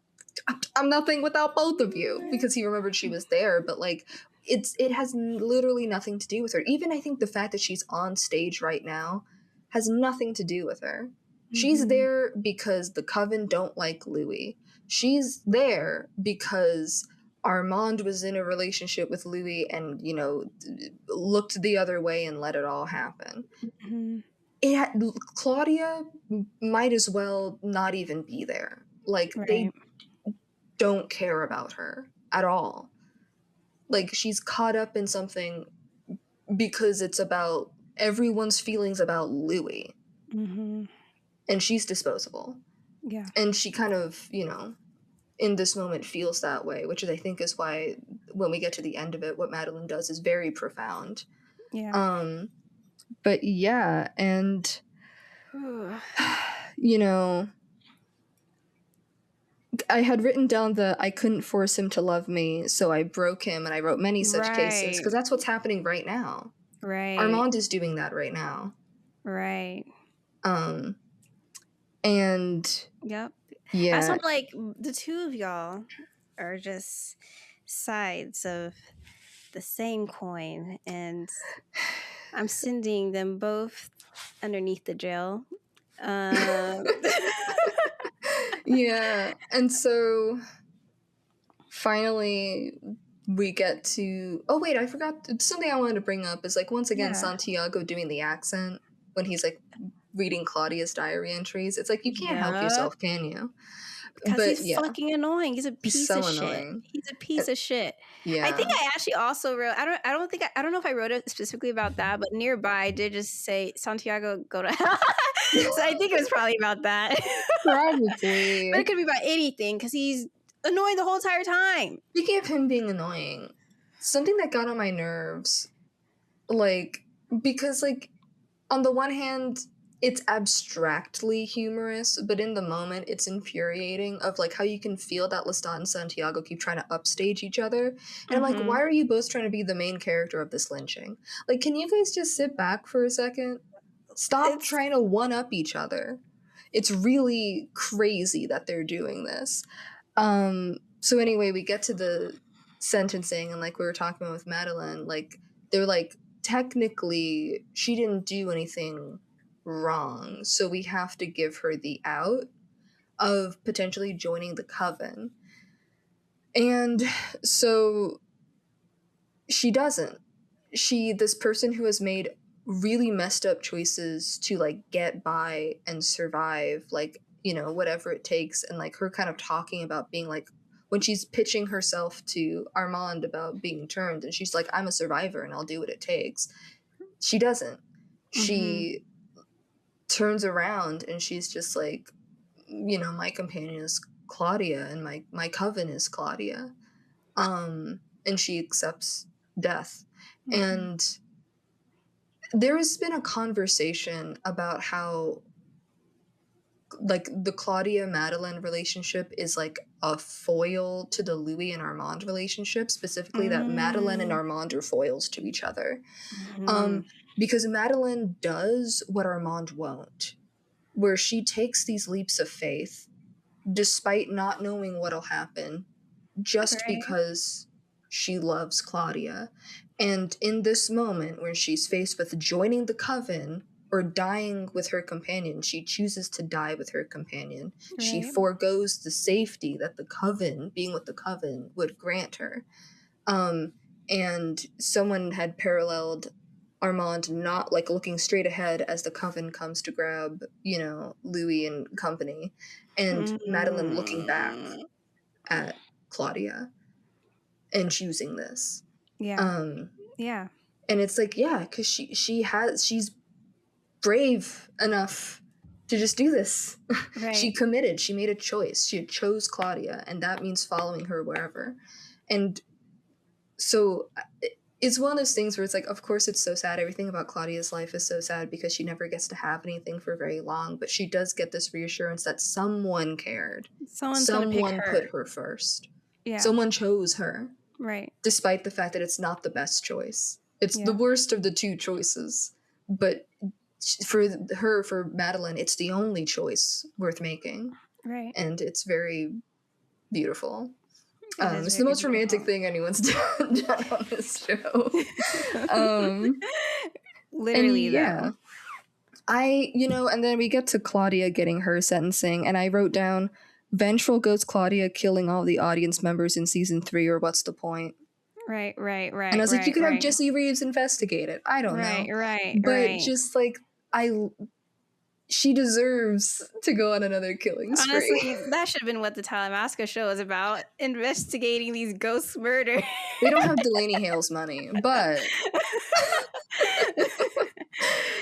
B: I'm nothing without both of you, because he remembered she was there. But, like, it has literally nothing to do with her. Even I think the fact that she's on stage right now has nothing to do with her. She's
A: Mm-hmm.
B: there because the Coven don't like Louis. She's there because Armand was in a relationship with Louis and, looked the other way and let it all happen.
A: Mm-hmm.
B: Claudia might as well not even be there. Like,
A: Right.
B: they don't care about her. at all. Like, she's caught up in something because it's about everyone's feelings about Louis.
A: Mm-hmm.
B: And she's disposable.
A: Yeah.
B: And she kind of, in this moment feels that way, which I think is why when we get to the end of it, what Madeline does is very profound.
A: Yeah.
B: But yeah, and I had written down I couldn't force him to love me, so I broke him, and I wrote many such cases, because that's what's happening right now.
A: Right.
B: Armand is doing that right now.
A: Right.
B: And
A: yep.
B: yeah.
A: I sound like the two of y'all are just sides of the same coin, and I'm sending them both underneath the jail.
B: Yeah. And so finally we get to, oh wait, I forgot something I wanted to bring up is like, once again, Santiago doing the accent when he's like reading Claudia's diary entries. It's like, you can't help yourself, can you?
A: Because he's fucking annoying. He's a piece of shit.
B: Annoying.
A: He's a piece of shit.
B: Yeah.
A: I think I actually also wrote, I don't know if I wrote it specifically about that, but nearby I did just say, Santiago, go to hell. So I think it was probably about that.
B: Probably.
A: But it could be about anything, because he's annoying the whole entire time.
B: Speaking of him being annoying, something that got on my nerves, like, because, like, on the one hand, it's abstractly humorous, but in the moment, it's infuriating of, like, how you can feel that Lestat and Santiago keep trying to upstage each other. And I'm like, why are you both trying to be the main character of this lynching? Like, can you guys just sit back for a second? Stop trying to one-up each other. It's really crazy that they're doing this. So anyway, we get to the sentencing, and like we were talking about with Madeline, like, they're like, technically she didn't do anything wrong, so we have to give her the out of potentially joining the coven. And so she doesn't. This person who has made really messed up choices to like get by and survive, like, whatever it takes, and like her kind of talking about being like, when she's pitching herself to Armand about being turned, and she's like, I'm a survivor and I'll do what it takes. She doesn't. She turns around and she's just like, my companion is Claudia, and my coven is Claudia. And she accepts death. And there has been a conversation about how, like, the Claudia-Madeline relationship is like a foil to the Louis and Armand relationship, specifically that Madeline and Armand are foils to each other. Because Madeline does what Armand won't, where she takes these leaps of faith despite not knowing what'll happen, just because she loves Claudia. And in this moment where she's faced with joining the coven or dying with her companion, she chooses to die with her companion. She forgoes the safety that the coven, being with the coven, would grant her. And someone had paralleled Armand not like looking straight ahead as the coven comes to grab, Louis and company, and Madeline looking back at Claudia and choosing this.
A: Yeah.
B: And it's like, yeah, because she's brave enough to just do this. She committed. She made a choice. She chose Claudia, and that means following her wherever. And so it's one of those things where it's like, of course it's so sad. Everything about Claudia's life is so sad because she never gets to have anything for very long, but she does get this reassurance that someone cared. Someone put her first. Yeah. Someone chose her.
A: Right.
B: Despite the fact that it's not the best choice. It's the worst of the two choices. But for Madeline, it's the only choice worth making.
A: Right.
B: And it's very beautiful. It's the most romantic thing anyone's done on this show.
A: Literally,
B: yeah. And then we get to Claudia getting her sentencing, and I wrote down, vengeful ghost Claudia killing all the audience members in season 3, or what's the point?
A: Right.
B: And I was like, you could have Jesse Reeves investigate it. I don't know. But just like, she deserves to go on another killing spree.
A: Honestly, that should have been what the Talamasca show was about, investigating these ghost murders.
B: They don't have Delaney Hale's money, but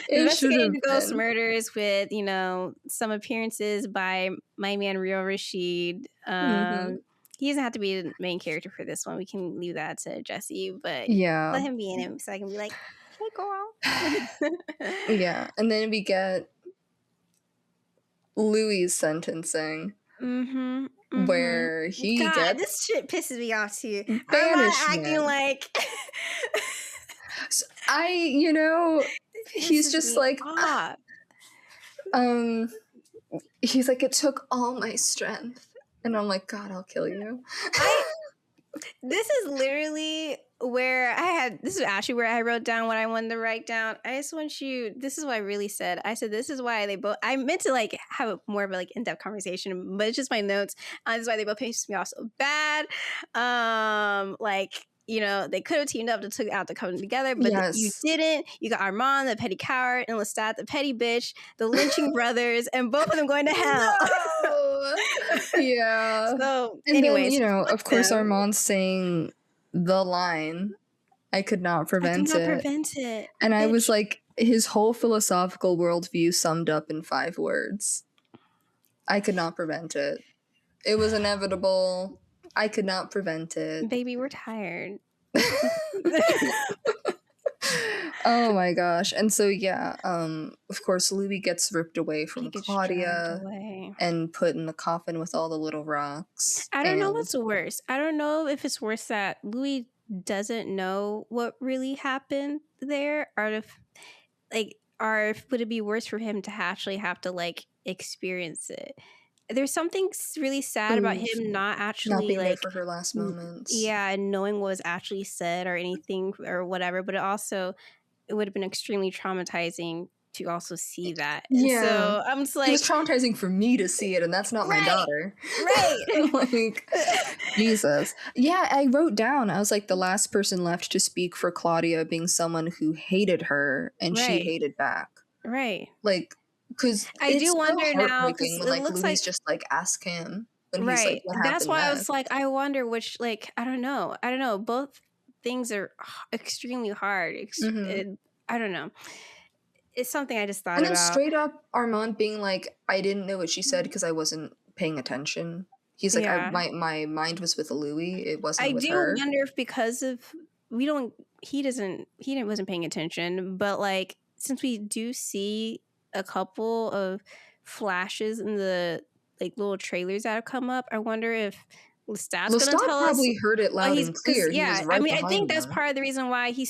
A: investigating the ghost murders with, you know, some appearances by my man Real Rashid. He doesn't have to be the main character for this one. We can leave that to Jesse, but let him be in him so I can be like, hey, girl.
B: Yeah, and then we get Louis' sentencing, where he gets
A: this shit pisses me off too.
B: banishment.
A: I'm not acting like
B: he's just like he's like, it took all my strength, and I'm like, God, I'll kill you.
A: This is literally where this is actually where I wrote down what I wanted to write down. I just want you, this is what I really said. I said, this is why they both, I meant to like have a more of a like in-depth conversation, but it's just my notes. This is why they both pissed me off so bad. Like, you know, they could have teamed up to took out to come together, but you didn't. You got Armand, the petty coward, and Lestat, the petty bitch, the lynching brothers, and both of them going to hell.
B: No. Yeah.
A: So,
B: and
A: anyways,
B: then, you know, of course, Armand's saying the line, I could not prevent it. And I was like, his whole philosophical worldview summed up in 5 words. I could not prevent it. It was inevitable. I could not prevent it.
A: Baby, we're tired.
B: Oh my gosh. And so, yeah, of course, Louis gets ripped away from Claudia and put in the coffin with all the little rocks.
A: I don't know what's worse. I don't know if it's worse that Louis doesn't know what really happened there, or if would it be worse for him to actually have to like experience it? There's something really sad about him not actually
B: being there for her last moments.
A: Yeah, and knowing what was actually said or anything or whatever. But it would have been extremely traumatizing to also see that.
B: Yeah.
A: So I'm just like,
B: it was traumatizing for me to see it, and that's not my daughter.
A: Right.
B: Like, Jesus. Yeah, I wrote down, I was like, the last person left to speak for Claudia being someone who hated her and she hated back.
A: Right.
B: Like, because
A: I do wonder now, because
B: when, like, Louis just like ask him when he's like, what happened
A: that's why
B: next?
A: I was like, I wonder which, like, I don't know. Both things are extremely hard. I don't know. It's something I just thought about.
B: And then straight up Armand being like, I didn't know what she said because I wasn't paying attention. He's like, my mind was with Louis. It wasn't with her. I do
A: wonder if because of he wasn't paying attention, but like since we do see a couple of flashes in the like little trailers that have come up, I wonder if Lestat's going to tell us.
B: Probably heard it loud and clear.
A: Yeah, I mean, I think that's part of the reason why he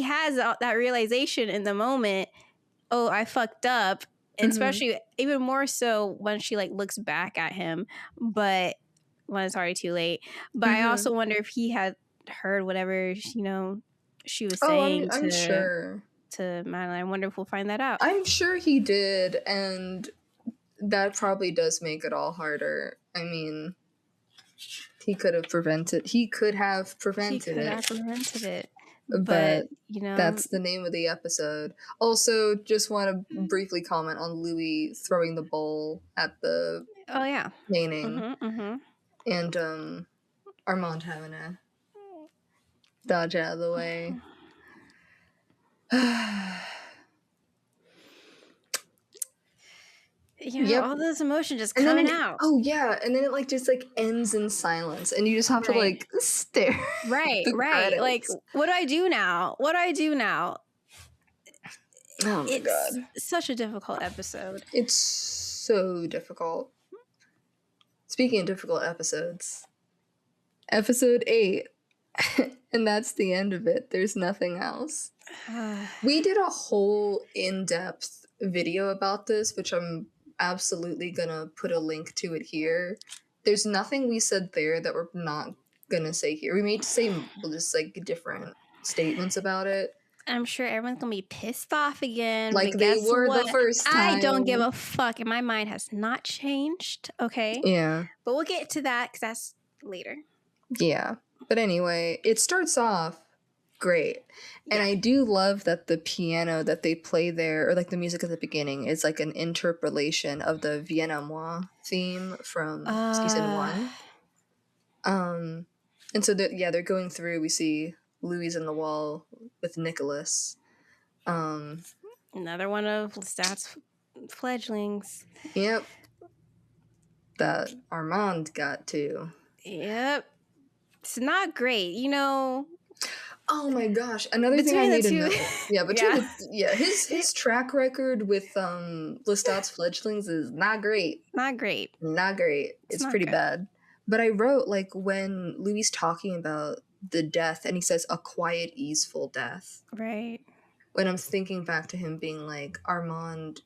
A: has that realization in the moment. Oh, I fucked up. And especially even more so when she like looks back at him, but when it's already too late. But I also wonder if he had heard whatever, you know, she was saying
B: I'm sure.
A: To Madeline. I wonder if we'll find that out.
B: I'm sure he did, and that probably does make it all harder. I mean, he could have prevented it. But you know, that's the name of the episode. Also, just want to briefly comment on Louis throwing the bowl at the painting, and Armand having to dodge out of the way.
A: All those emotions just coming out.
B: Oh yeah, and then it like just like ends in silence, and you just have to like stare.
A: Right. Like, what do I do now?
B: Oh my God,
A: such a difficult episode.
B: It's so difficult. Speaking of difficult episodes, episode 8, and that's the end of it. There's nothing else. We did a whole in-depth video about this, which I'm absolutely gonna put a link to it here. There's nothing we said there that we're not gonna say here. We may say just like different statements about it.
A: I'm sure everyone's gonna be pissed off again.
B: Like they were the first time.
A: I don't give a fuck, and my mind has not changed. Okay.
B: Yeah.
A: But we'll get to that because that's later.
B: Yeah. But anyway, it starts off great. And I do love that the piano that they play there, or like the music at the beginning, is like an interpolation of the Vienna Moi theme from season 1. And so they're going through. We see Louis in the wall with Nicholas.
A: Another one of Lestat's fledglings.
B: Yep. That Armand got to.
A: Yep. It's not great, you know.
B: Oh my gosh! Another thing I made to note. Yeah, but his track record with Lestat's fledglings is not great.
A: Not great.
B: Not great. It's pretty bad. But I wrote, like, when Louis talking about the death and he says a quiet, easeful death.
A: Right.
B: When I'm thinking back to him being like, Armand,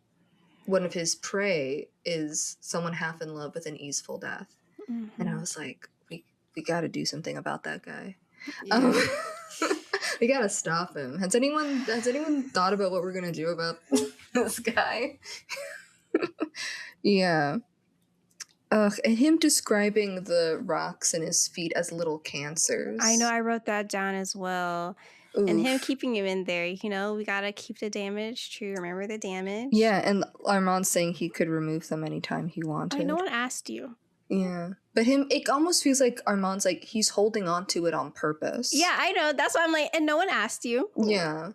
B: one of his prey is someone half in love with an easeful death. Mm-hmm. And I was like, we got to do something about that guy. Yeah. We got to stop him. Has anyone thought about what we're going to do about this guy? Yeah. And him describing the rocks in his feet as little cancers.
A: I know, I wrote that down as well. Oof. And him keeping him in there, you know, we gotta keep the damage to remember the damage.
B: Yeah, and Armand saying he could remove them anytime he wanted.
A: No one asked you.
B: Yeah. But it almost feels like Armand's like he's holding on to it on purpose.
A: Yeah, I know. That's why I'm like, and no one asked you.
B: Yeah.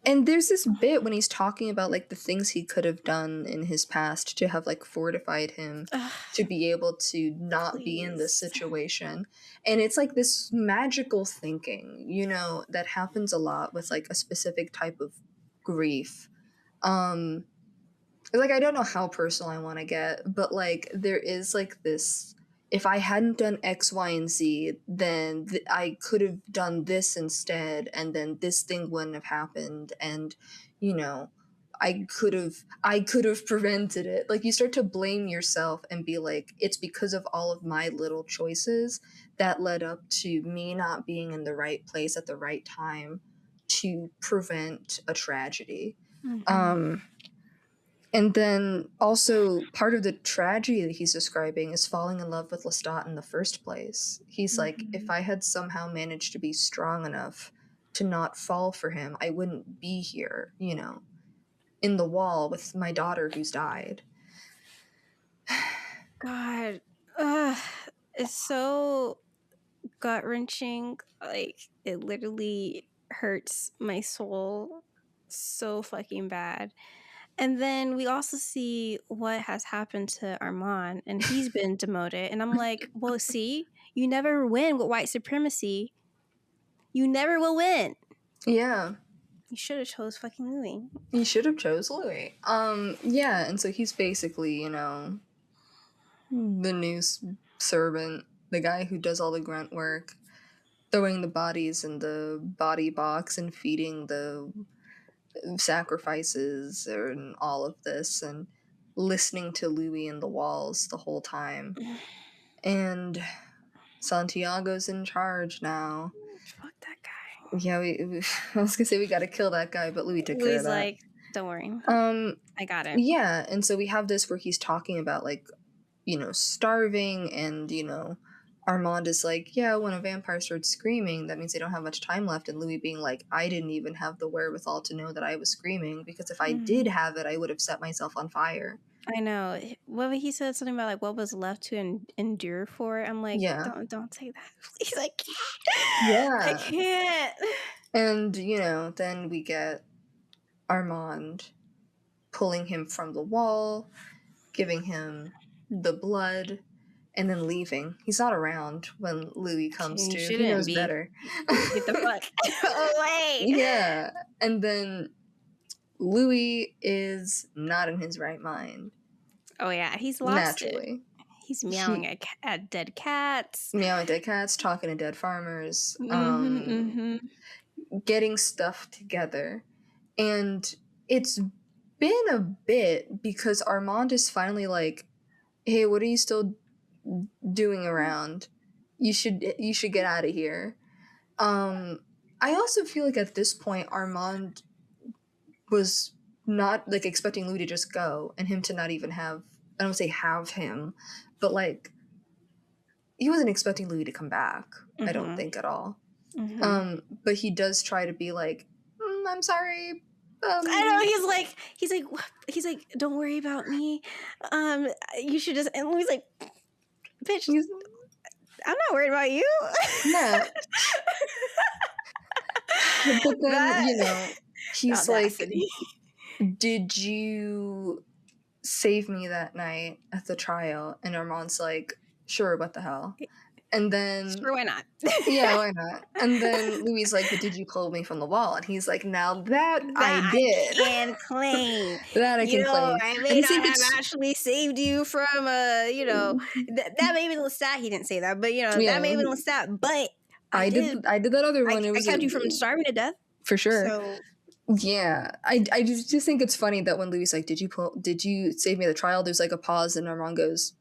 B: And there's this bit when he's talking about, like, the things he could have done in his past to have, like, fortified him to be able to not be in this situation. And it's, like, this magical thinking, you know, that happens a lot with, like, a specific type of grief. Like, I don't know how personal I want to get, but, like, there is, like, this... If I hadn't done X, Y, and Z, then I could have done this instead, and then this thing wouldn't have happened, and, you know, I could have prevented it. Like, you start to blame yourself and be like, it's because of all of my little choices that led up to me not being in the right place at the right time to prevent a tragedy. Mm-hmm. And then also part of the tragedy that he's describing is falling in love with Lestat in the first place. He's like, if I had somehow managed to be strong enough to not fall for him, I wouldn't be here, you know, in the wall with my daughter who's died.
A: God, it's so gut-wrenching. Like, it literally hurts my soul so fucking bad. And then we also see what has happened to Armand, and he's been demoted. And I'm like, well, see, you never win with white supremacy. You never will win.
B: Yeah.
A: You should have chose fucking Louis.
B: You should have chose Louis. Yeah, and so he's basically, you know, the new servant, the guy who does all the grunt work, throwing the bodies in the body box and feeding the sacrifices and all of this, and listening to Louis in the walls the whole time. And Santiago's in charge now.
A: Fuck that guy.
B: Yeah, I was gonna say we gotta kill that guy, but Louis took care of that.
A: Like, don't worry. I got it.
B: Yeah, and so we have this where he's talking about, like, you know, starving, and, you know, Armand is like, yeah, when a vampire starts screaming, that means they don't have much time left. And Louis being like, I didn't even have the wherewithal to know that I was screaming, because if I did have it, I would have set myself on fire.
A: I know. What he said something about, like, what was left to endure for it. I'm like,
B: yeah.
A: Don't say that. Please, I can't.
B: Yeah.
A: I can't.
B: And, you know, then we get Armand pulling him from the wall, giving him the blood, and then leaving. He's not around when Louis comes to. He knows better.
A: Get the fuck away.
B: Yeah. And then Louis is not in his right mind.
A: Oh, yeah. He's lost it. He's meowing at dead cats.
B: Meowing at dead cats, talking to dead farmers. Getting stuff together. And it's been a bit, because Armand is finally like, hey, what are you still doing around? You should get out of here. I also feel like at this point Armand was not, like, expecting Louis to just go, and him to not even have, I don't say have but, like, he wasn't expecting Louis to come back. I don't think at all.
A: Mm-hmm.
B: But he does try to be like, I'm sorry.
A: I know, he's like, don't worry about me. You should just, and Louis like, bitch, I'm not worried about you.
B: Yeah. But then, he's
A: audacity.
B: like, did you save me that night at the trial? And Armand's like, sure, what the hell? And then...
A: Sure, why not?
B: Yeah, why not? And then Louis like, but did you pull me from the wall? And he's like, now that I did.
A: I can claim.
B: That I can claim.
A: I may not have actually saved you from, that may have been Lestat. He didn't say that, but, that may have been Lestat. But
B: I did that other one.
A: I kept you from starving to death.
B: For sure.
A: So...
B: Yeah, I just think it's funny that when Louis like, did you save me at the trial? There's like a pause and Armand goes,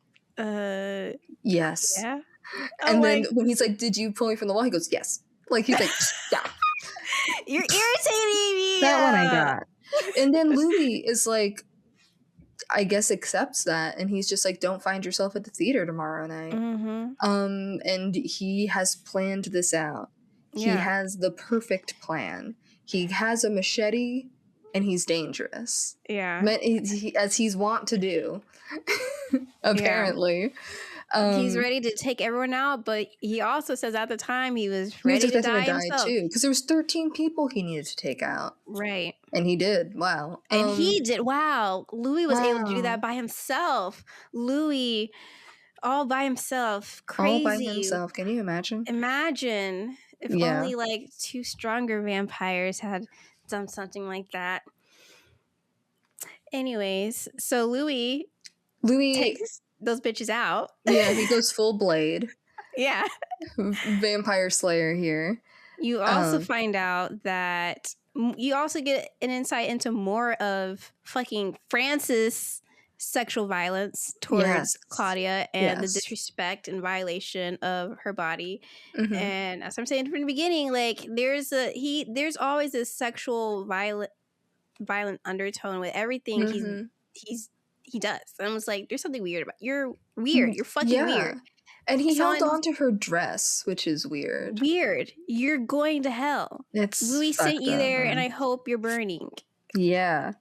B: yes.
A: Yeah.
B: And then when he's like, did you pull me from the wall? He goes, yes. Like, he's like, yeah.
A: You're irritating me.
B: That one I got. And then Louis is like, I guess accepts that, and he's just like, don't find yourself at the theater tomorrow night.
A: Mm-hmm.
B: And he has planned this out. He has the perfect plan. He has a machete, and he's dangerous.
A: Yeah.
B: As he's wont to do, apparently.
A: He's ready to take everyone out, but he also says at the time he was ready to die himself.
B: Too, because there was 13 people he needed to take out.
A: Right.
B: And he did. Wow.
A: And he did. Wow. Louis was able to do that by himself. Louis, all by himself. Crazy.
B: All by himself. Can you imagine?
A: Imagine if only like two stronger vampires had done something like that. Anyways, so Louis takes those bitches out.
B: Yeah, he goes full blade.
A: Yeah.
B: Vampire Slayer here.
A: You also find out that you also get an insight into more of fucking Francis' sexual violence towards Claudia and the disrespect and violation of her body. Mm-hmm. And as I'm saying from the beginning, like there's always this sexual violent undertone with everything he does. And I was like, there's something weird about you're weird. You're fucking weird.
B: And he held on to her dress, which is weird.
A: Weird. You're going to hell. Louis sent you there, and I hope you're burning.
B: Yeah.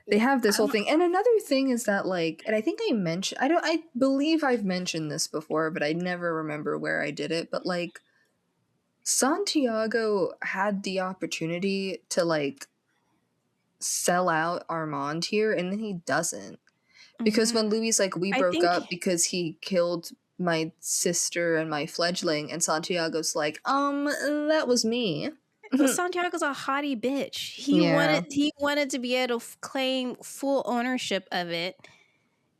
B: They have this whole thing. And another thing is that, like, and I think I believe I've mentioned this before, but I never remember where I did it. But, like, Santiago had the opportunity to, like, sell out Armand here, and then he doesn't. Because when Louis like, we broke up because he killed my sister and my fledgling, and Santiago's like, that was me.
A: Well, Santiago's a haughty bitch. He wanted to be able to claim full ownership of it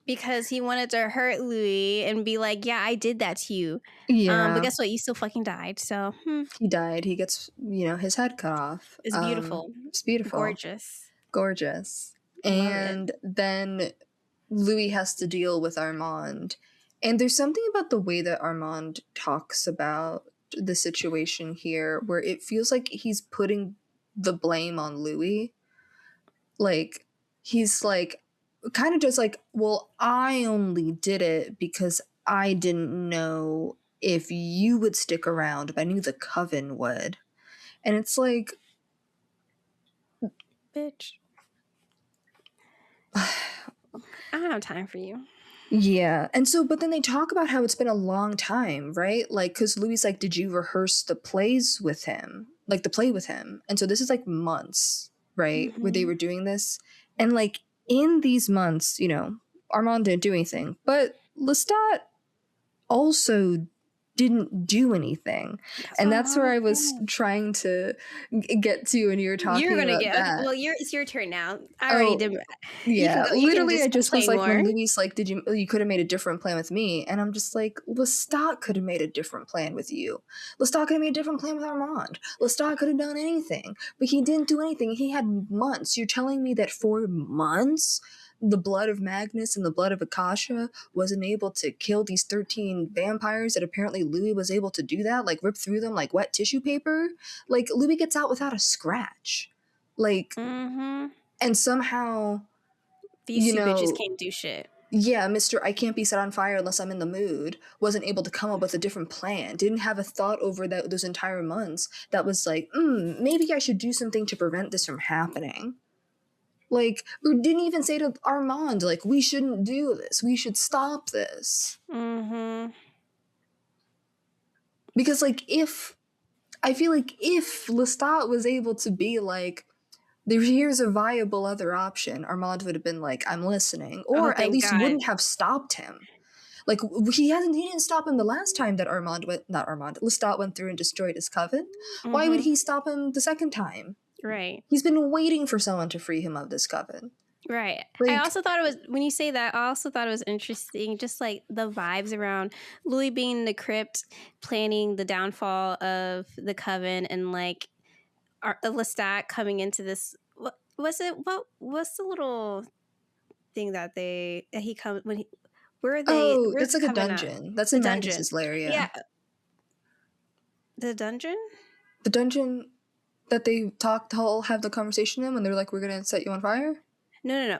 A: because he wanted to hurt Louis and be like, yeah, I did that to you. Yeah. But guess what? You still fucking died. So
B: he died. He gets, his head cut off.
A: It's beautiful.
B: It's beautiful. Gorgeous. And then Louis has to deal with Armand. And there's something about the way that Armand talks about the situation here where it feels like he's putting the blame on Louis. Like, he's like, kind of just like, well, I only did it because I didn't know if you would stick around, but I knew the coven would. And it's like,
A: bitch, I don't have time for you.
B: Yeah. And so, but then they talk about how it's been a long time, right? Like, because Louis like, did you rehearse the plays with him? Like, the play with him? And so this is like months, right? Where they were doing this. And like, in these months, Armand didn't do anything. But Lestat also didn't do anything. That's where I was trying to get to, and you were talking about that.
A: Well, it's your turn now. I already did.
B: Yeah, literally, I just was like, when Louis like, you could have made a different plan with me, and I'm just like, Lestat could have made a different plan with you. Lestat could have made a different plan with Armand. Lestat could have done anything, but he didn't do anything. He had months. You're telling me that for months, the blood of Magnus and the blood of Akasha wasn't able to kill these 13 vampires, that apparently Louis was able to do that, like rip through them like wet tissue paper? Like, Louis gets out without a scratch. Like, and somehow
A: these two bitches can't do shit.
B: Yeah, Mr. I can't be set on fire unless I'm in the mood, wasn't able to come up with a different plan, didn't have a thought over those entire months that was like, maybe I should do something to prevent this from happening. Like, or didn't even say to Armand, like, we shouldn't do this, we should stop this.
A: Mm-hmm.
B: Because, like, I feel like if Lestat was able to be like, here's a viable other option, Armand would have been like, I'm listening, or at
A: Thank
B: least
A: God.
B: wouldn't have stopped him. Like, he didn't stop him the last time that Lestat went through and destroyed his coven.
A: Mm-hmm.
B: Why would he stop him the second time?
A: Right.
B: He's been waiting for someone to free him of this coven.
A: Right.
B: Like,
A: I also thought it was, when you say that, I also thought it was interesting, just like the vibes around Louis being in the crypt, planning the downfall of the coven, and like Lestat coming into this. What was it? What's the little thing that he comes when he? Where are they?
B: oh,
A: Where's
B: that's
A: the
B: like a
A: coven at?
B: dungeon. That's
A: The
B: in
A: dungeon.
B: Magnus's lair, yeah.
A: Yeah. The dungeon?
B: The dungeon that they have the conversation in when they're like, we're gonna set you on fire?
A: No.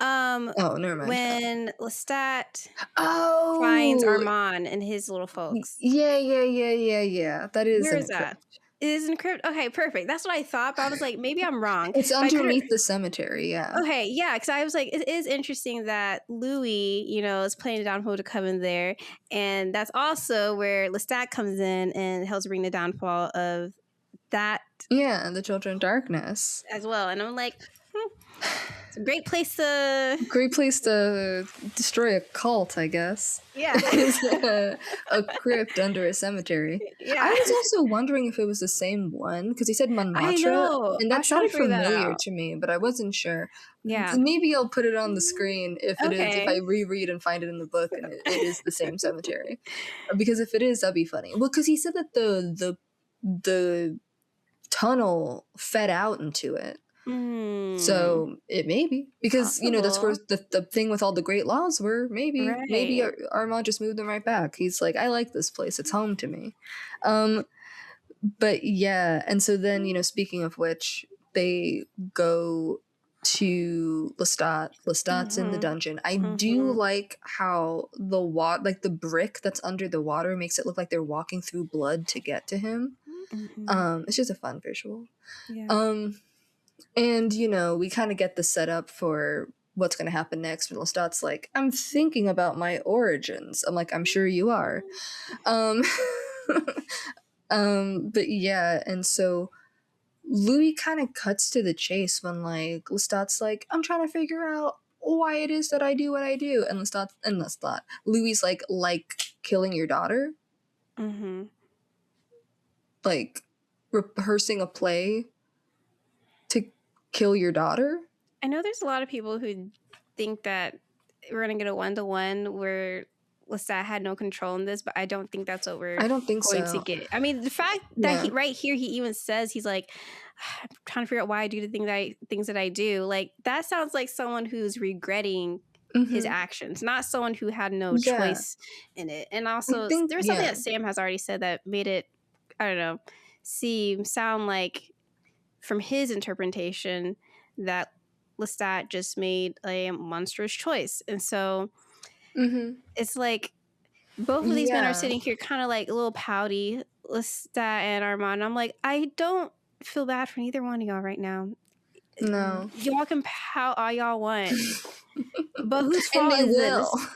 B: Oh, never mind.
A: When Lestat finds Armand and his little folks.
B: Yeah. That is
A: Where
B: in
A: is
B: a
A: that?
B: crypt.
A: It is in a crypt? Okay, perfect. That's what I thought, but I was like, maybe I'm wrong.
B: It's underneath the cemetery, yeah.
A: Okay, yeah, because I was like, it is interesting that Louis, is playing the downfall to Coven there, and that's also where Lestat comes in and helps bring the downfall of that.
B: Yeah, the Children of Darkness.
A: As well, and I'm like, it's a great place to
B: destroy a cult, I guess.
A: Yeah.
B: A crypt under a cemetery.
A: Yeah.
B: I was also wondering if it was the same one, because he said Manmatra,
A: I know.
B: and that sounded familiar to me, but I wasn't sure.
A: Yeah.
B: Maybe I'll put it on the screen if it is, if I reread and find it in the book and it is the same cemetery. Because if it is, that'd be funny. Well, because he said that the tunnel fed out into it. So it may be, because
A: Possible.
B: that's where the thing with all the great laws were. Maybe Armand just moved them right back. He's like, I like this place, it's home to me. But yeah, and so then speaking of which, they go to Lestat's in the dungeon. I do like how the brick that's under the water makes it look like they're walking through blood to get to him. It's just a fun visual.
A: Yeah.
B: And, we kind of get the setup for what's going to happen next. And Lestat's like, I'm thinking about my origins. I'm like, I'm sure you are. But yeah, and so Louis kind of cuts to the chase when, like, Lestat's like, I'm trying to figure out why it is that I do what I do. And Lestat, Louis like killing your daughter? Like, rehearsing a play to kill your daughter?
A: I know there's a lot of people who think that we're gonna get a 1-to-1 where Lestat had no control in this, but I don't think that's what we're going to get. I mean, the fact that right here he even says, he's like, I'm trying to figure out why I do the things that I do. Like, that sounds like someone who's regretting his actions, not someone who had no choice in it. And also, there was something that Sam has already said that made it, I don't know, sound like, from his interpretation, that Lestat just made a monstrous choice. And so it's like both of these men are sitting here kind of like a little pouty, Lestat and Armand. I'm like, I don't feel bad for neither one of y'all right now.
B: No.
A: Y'all can pout all y'all want. But whose fault is this?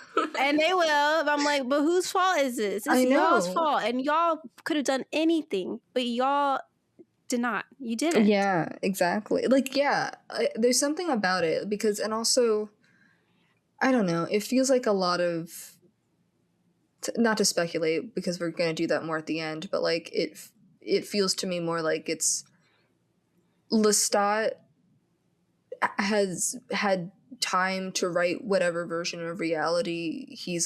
A: And they will. But I'm like, but whose fault is this? It's y'all's fault. And y'all could have done anything, but y'all did not. You didn't.
B: Yeah, exactly. Like, yeah, there's something about it because, and also, I don't know, it feels like a lot of, not to speculate because we're going to do that more at the end, but like it feels to me more like it's Lestat has had time to write whatever version of reality he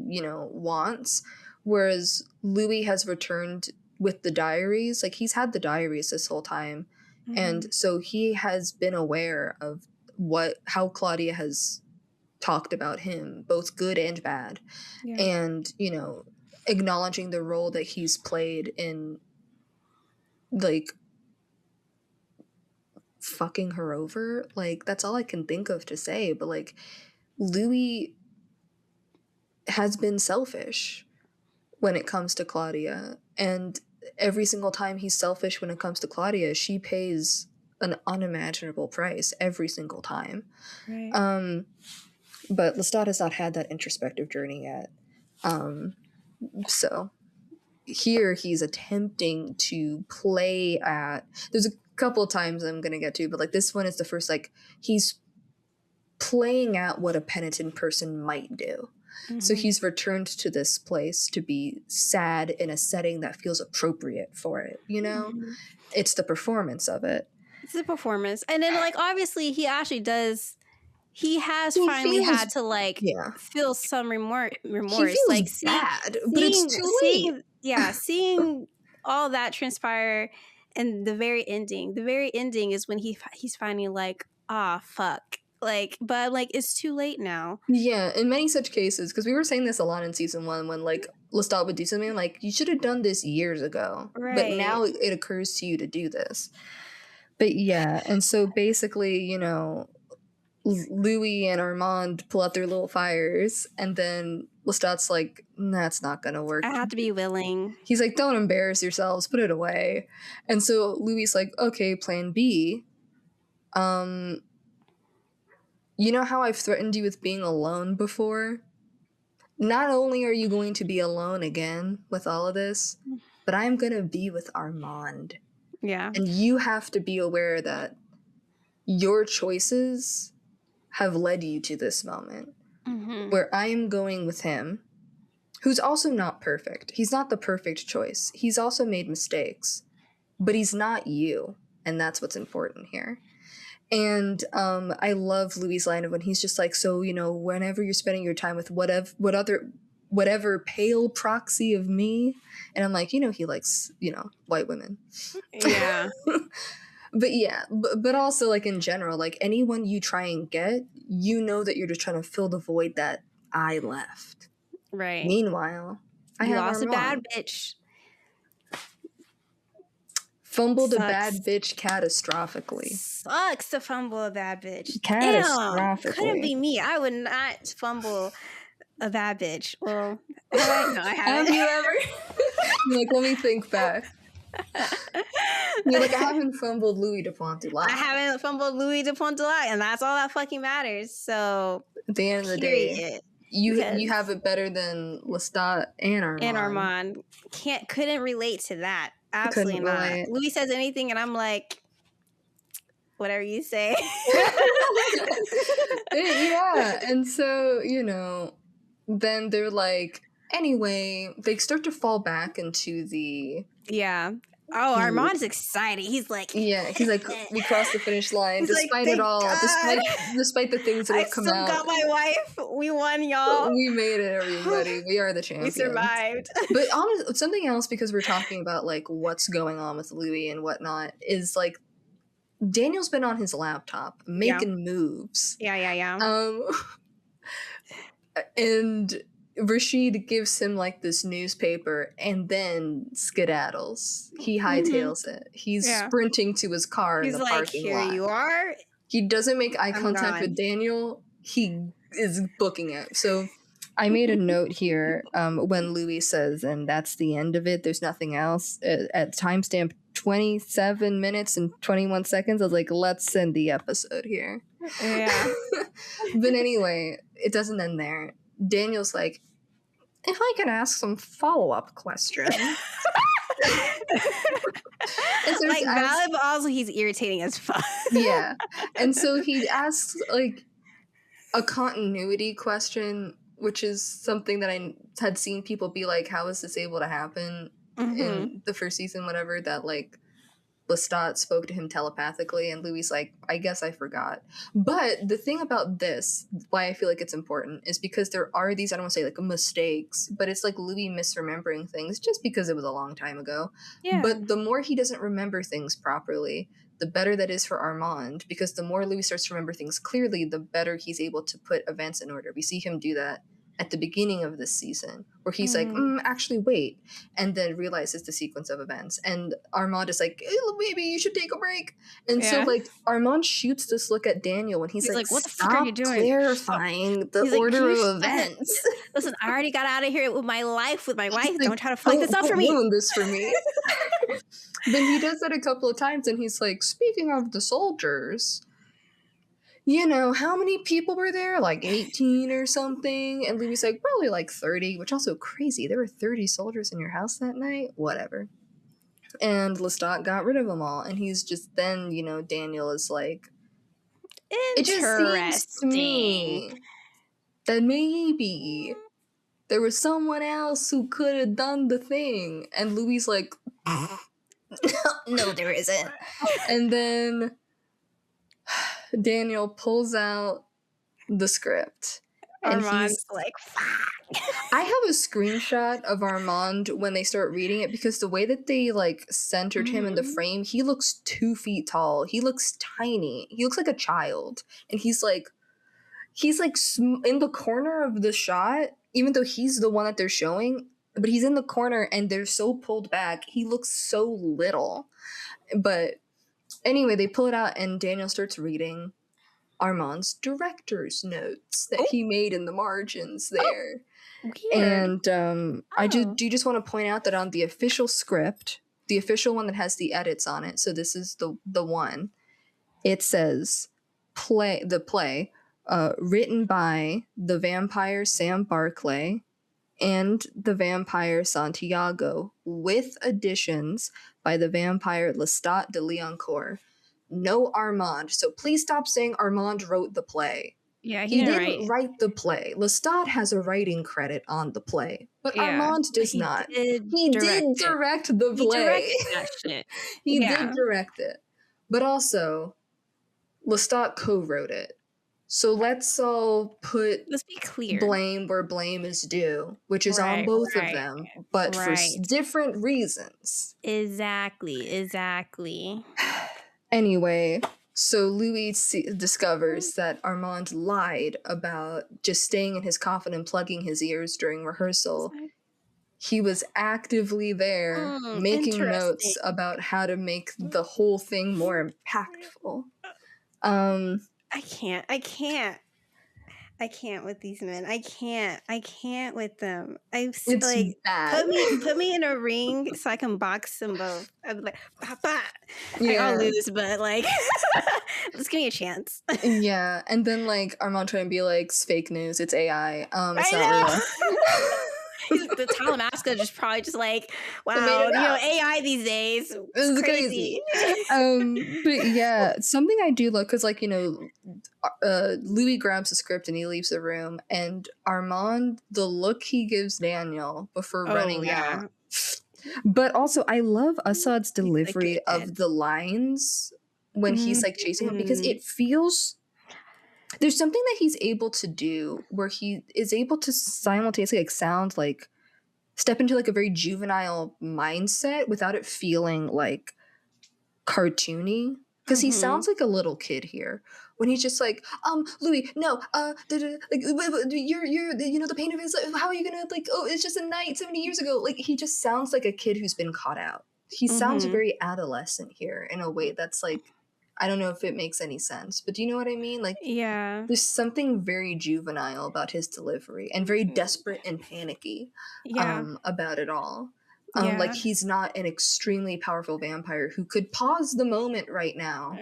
B: wants, whereas Louis has returned with the diaries. Like, he's had the diaries this whole time, and so he has been aware of how Claudia has talked about him, both good and bad, and acknowledging the role that he's played in, like, fucking her over. Like, that's all I can think of to say. But like, Louis has been selfish when it comes to Claudia. And every single time he's selfish when it comes to Claudia, she pays an unimaginable price every single time.
A: Right.
B: But Lestat has not had that introspective journey yet. So here he's attempting to play at, there's a couple of times I'm gonna get to, but like this one is the first, like he's playing at what a penitent person might do. So he's returned to this place to be sad in a setting that feels appropriate for it, you know? It's the performance of it.
A: It's the performance. And then, like, obviously he actually does, he has finally had to, like, feel some remorse.
B: He feels
A: like
B: bad, but it's too late.
A: Seeing all that transpire, and the very ending is when he's finally like, fuck. Like, but like, it's too late now.
B: Yeah, in many such cases, because we were saying this a lot in season 1 when like Lestat would do something like, you should have done this years ago. Right. But now it occurs to you to do this. But yeah, and so basically, you know, Louis and Armand pull out their little fires, and then Lestat's like, that's not gonna work.
A: I have to be willing.
B: He's like, don't embarrass yourselves, put it away. And so Louis's like, okay, plan B. You know how I've threatened you with being alone before? Not only are you going to be alone again with all of this, but I'm going to be with Armand.
A: Yeah.
B: And you have to be aware that your choices have led you to this moment where I am going with him, who's also not perfect. He's not the perfect choice. He's also made mistakes, but he's not you. And that's what's important here. And I love Louis' line of when he's just like, so, you know, whenever you're spending your time with whatever pale proxy of me, and I'm like, you know, he likes, you know, white women.
A: Yeah.
B: But yeah, but also like in general, like anyone you try and get, you know that you're just trying to fill the void that I left.
A: Right.
B: Meanwhile, I have
A: lost a bad bitch.
B: Fumbled a bad bitch catastrophically.
A: Sucks to fumble a bad bitch.
B: Catastrophically.
A: Damn, couldn't be me. I would not fumble a bad bitch. Well, no, I haven't.
B: Have you ever? You're like, let me think back. You're like, I haven't fumbled Louis de Pontulai.
A: I haven't fumbled Louis de Pontulai, and that's all that fucking matters. So
B: at the end of the day, you have it better than Lestat and Armand.
A: And Armand couldn't relate to that. Absolutely not. Louis says anything, and I'm like, whatever you say.
B: Yeah, and so, you know, then they're like, anyway, they start to fall back into the...
A: Yeah. Oh, Armand's excited. He's like...
B: Yeah, he's like, we crossed the finish line, despite it all, despite the things that have come out.
A: I still got my wife. We won, y'all.
B: We made it, everybody. We are the champions.
A: We survived.
B: But honestly, something else, because we're talking about, like, what's going on with Louis and whatnot, is, like, Daniel's been on his laptop making moves.
A: Yeah.
B: And Rashid gives him like this newspaper and then skedaddles. He hightails it. He's sprinting to his car in the parking lot.
A: Here you are.
B: He doesn't make eye contact with Daniel. He is booking it. So I made a note here when Louis says, and that's the end of it, there's nothing else. At timestamp 27 minutes and 21 seconds, I was like, let's end the episode here.
A: Yeah.
B: But anyway, it doesn't end there. Daniel's like, if I could ask some follow-up questions.
A: So like valid, but also he's irritating as fuck.
B: Yeah. And so he asks like a continuity question, which is something that I had seen people be like, how is this able to happen in the first season, whatever, that like Lestat spoke to him telepathically, and Louis like, I guess I forgot. But the thing about this, why I feel like it's important, is because there are these, I don't want to say like mistakes, but it's like Louis misremembering things just because it was a long time ago. Yeah. But the more he doesn't remember things properly, the better that is for Armand, because the more Louis starts to remember things clearly, the better he's able to put events in order. We see him do that at the beginning of this season, where he's like, actually, wait, and then realizes the sequence of events. And Armand is like, maybe you should take a break. And so, like, Armand shoots this look at Daniel, and he's like, what the fuck are you doing? Clarifying the order of events.
A: Listen, I already got out of here with my life, with my wife. Don't try to fuck this up for me.
B: Ruin this for me. But he does that a couple of times, and he's like, speaking of the soldiers, you know, how many people were there? Like 18 or something? And Louis like, probably like 30, which also crazy. There were 30 soldiers in your house that night? Whatever. And Lestat got rid of them all. And he's just, then, you know, Daniel is like, it just seems to me that maybe there was someone else who could have done the thing. And Louis like, no, there isn't. And then Daniel pulls out the script. And
A: Armand's like, fuck.
B: I have a screenshot of Armand when they start reading it, because the way that they like centered him in the frame, he looks 2 feet tall. He looks tiny. He looks like a child. And he's like in the corner of the shot, even though he's the one that they're showing, but he's in the corner and they're so pulled back. He looks so little. But anyway, they pull it out and Daniel starts reading Armand's director's notes that he made in the margins there. Weird. And I do just want to point out that on the official script, the official one that has the edits on it, so this is the one, it says the play written by the vampire Sam Barclay and the vampire Santiago, with additions by the vampire Lestat de Leoncourt. No Armand. So please stop saying Armand wrote the play.
A: Yeah,
B: he didn't write the play. Lestat has a writing credit on the play, but Armand does not. He did direct the play. He directed that shit. He did direct it. But also, Lestat co-wrote it. So let's all let's be clear. Blame where blame is due, which is on both of them, but for different reasons.
A: Exactly.
B: Anyway, so Louis discovers that Armand lied about just staying in his coffin and plugging his ears during rehearsal. He was actively there making notes about how to make the whole thing more impactful.
A: I can't with these men. I can't with them.
B: It's like bad.
A: Put me in a ring so I can box them both. I'd be like, Papa. I'll lose, but like, just give me a chance.
B: Yeah, and then like Armand trying to be like, it's fake news. It's AI. It's not real.
A: The Talamasca just probably just like, wow, you know, AI these days. It's crazy.
B: But yeah, something I do love, because like, you know, Louis grabs the script and he leaves the room, and Armand, the look he gives Daniel before running out. But also, I love Assad's delivery of the lines when he's like chasing him, because it feels... There's something that he's able to do where he is able to simultaneously like sound like step into like a very juvenile mindset without it feeling like cartoony, because he sounds like a little kid here when he's just like, Louis, no, like you're you know, the pain of his life, how are you gonna, like, oh, it's just a night 70 years ago. Like, he just sounds like a kid who's been caught out. He sounds very adolescent here in a way that's like, I don't know if it makes any sense, but do you know what I mean? Like, there's something very juvenile about his delivery and very desperate and panicky about it all. Like, he's not an extremely powerful vampire who could pause the moment right now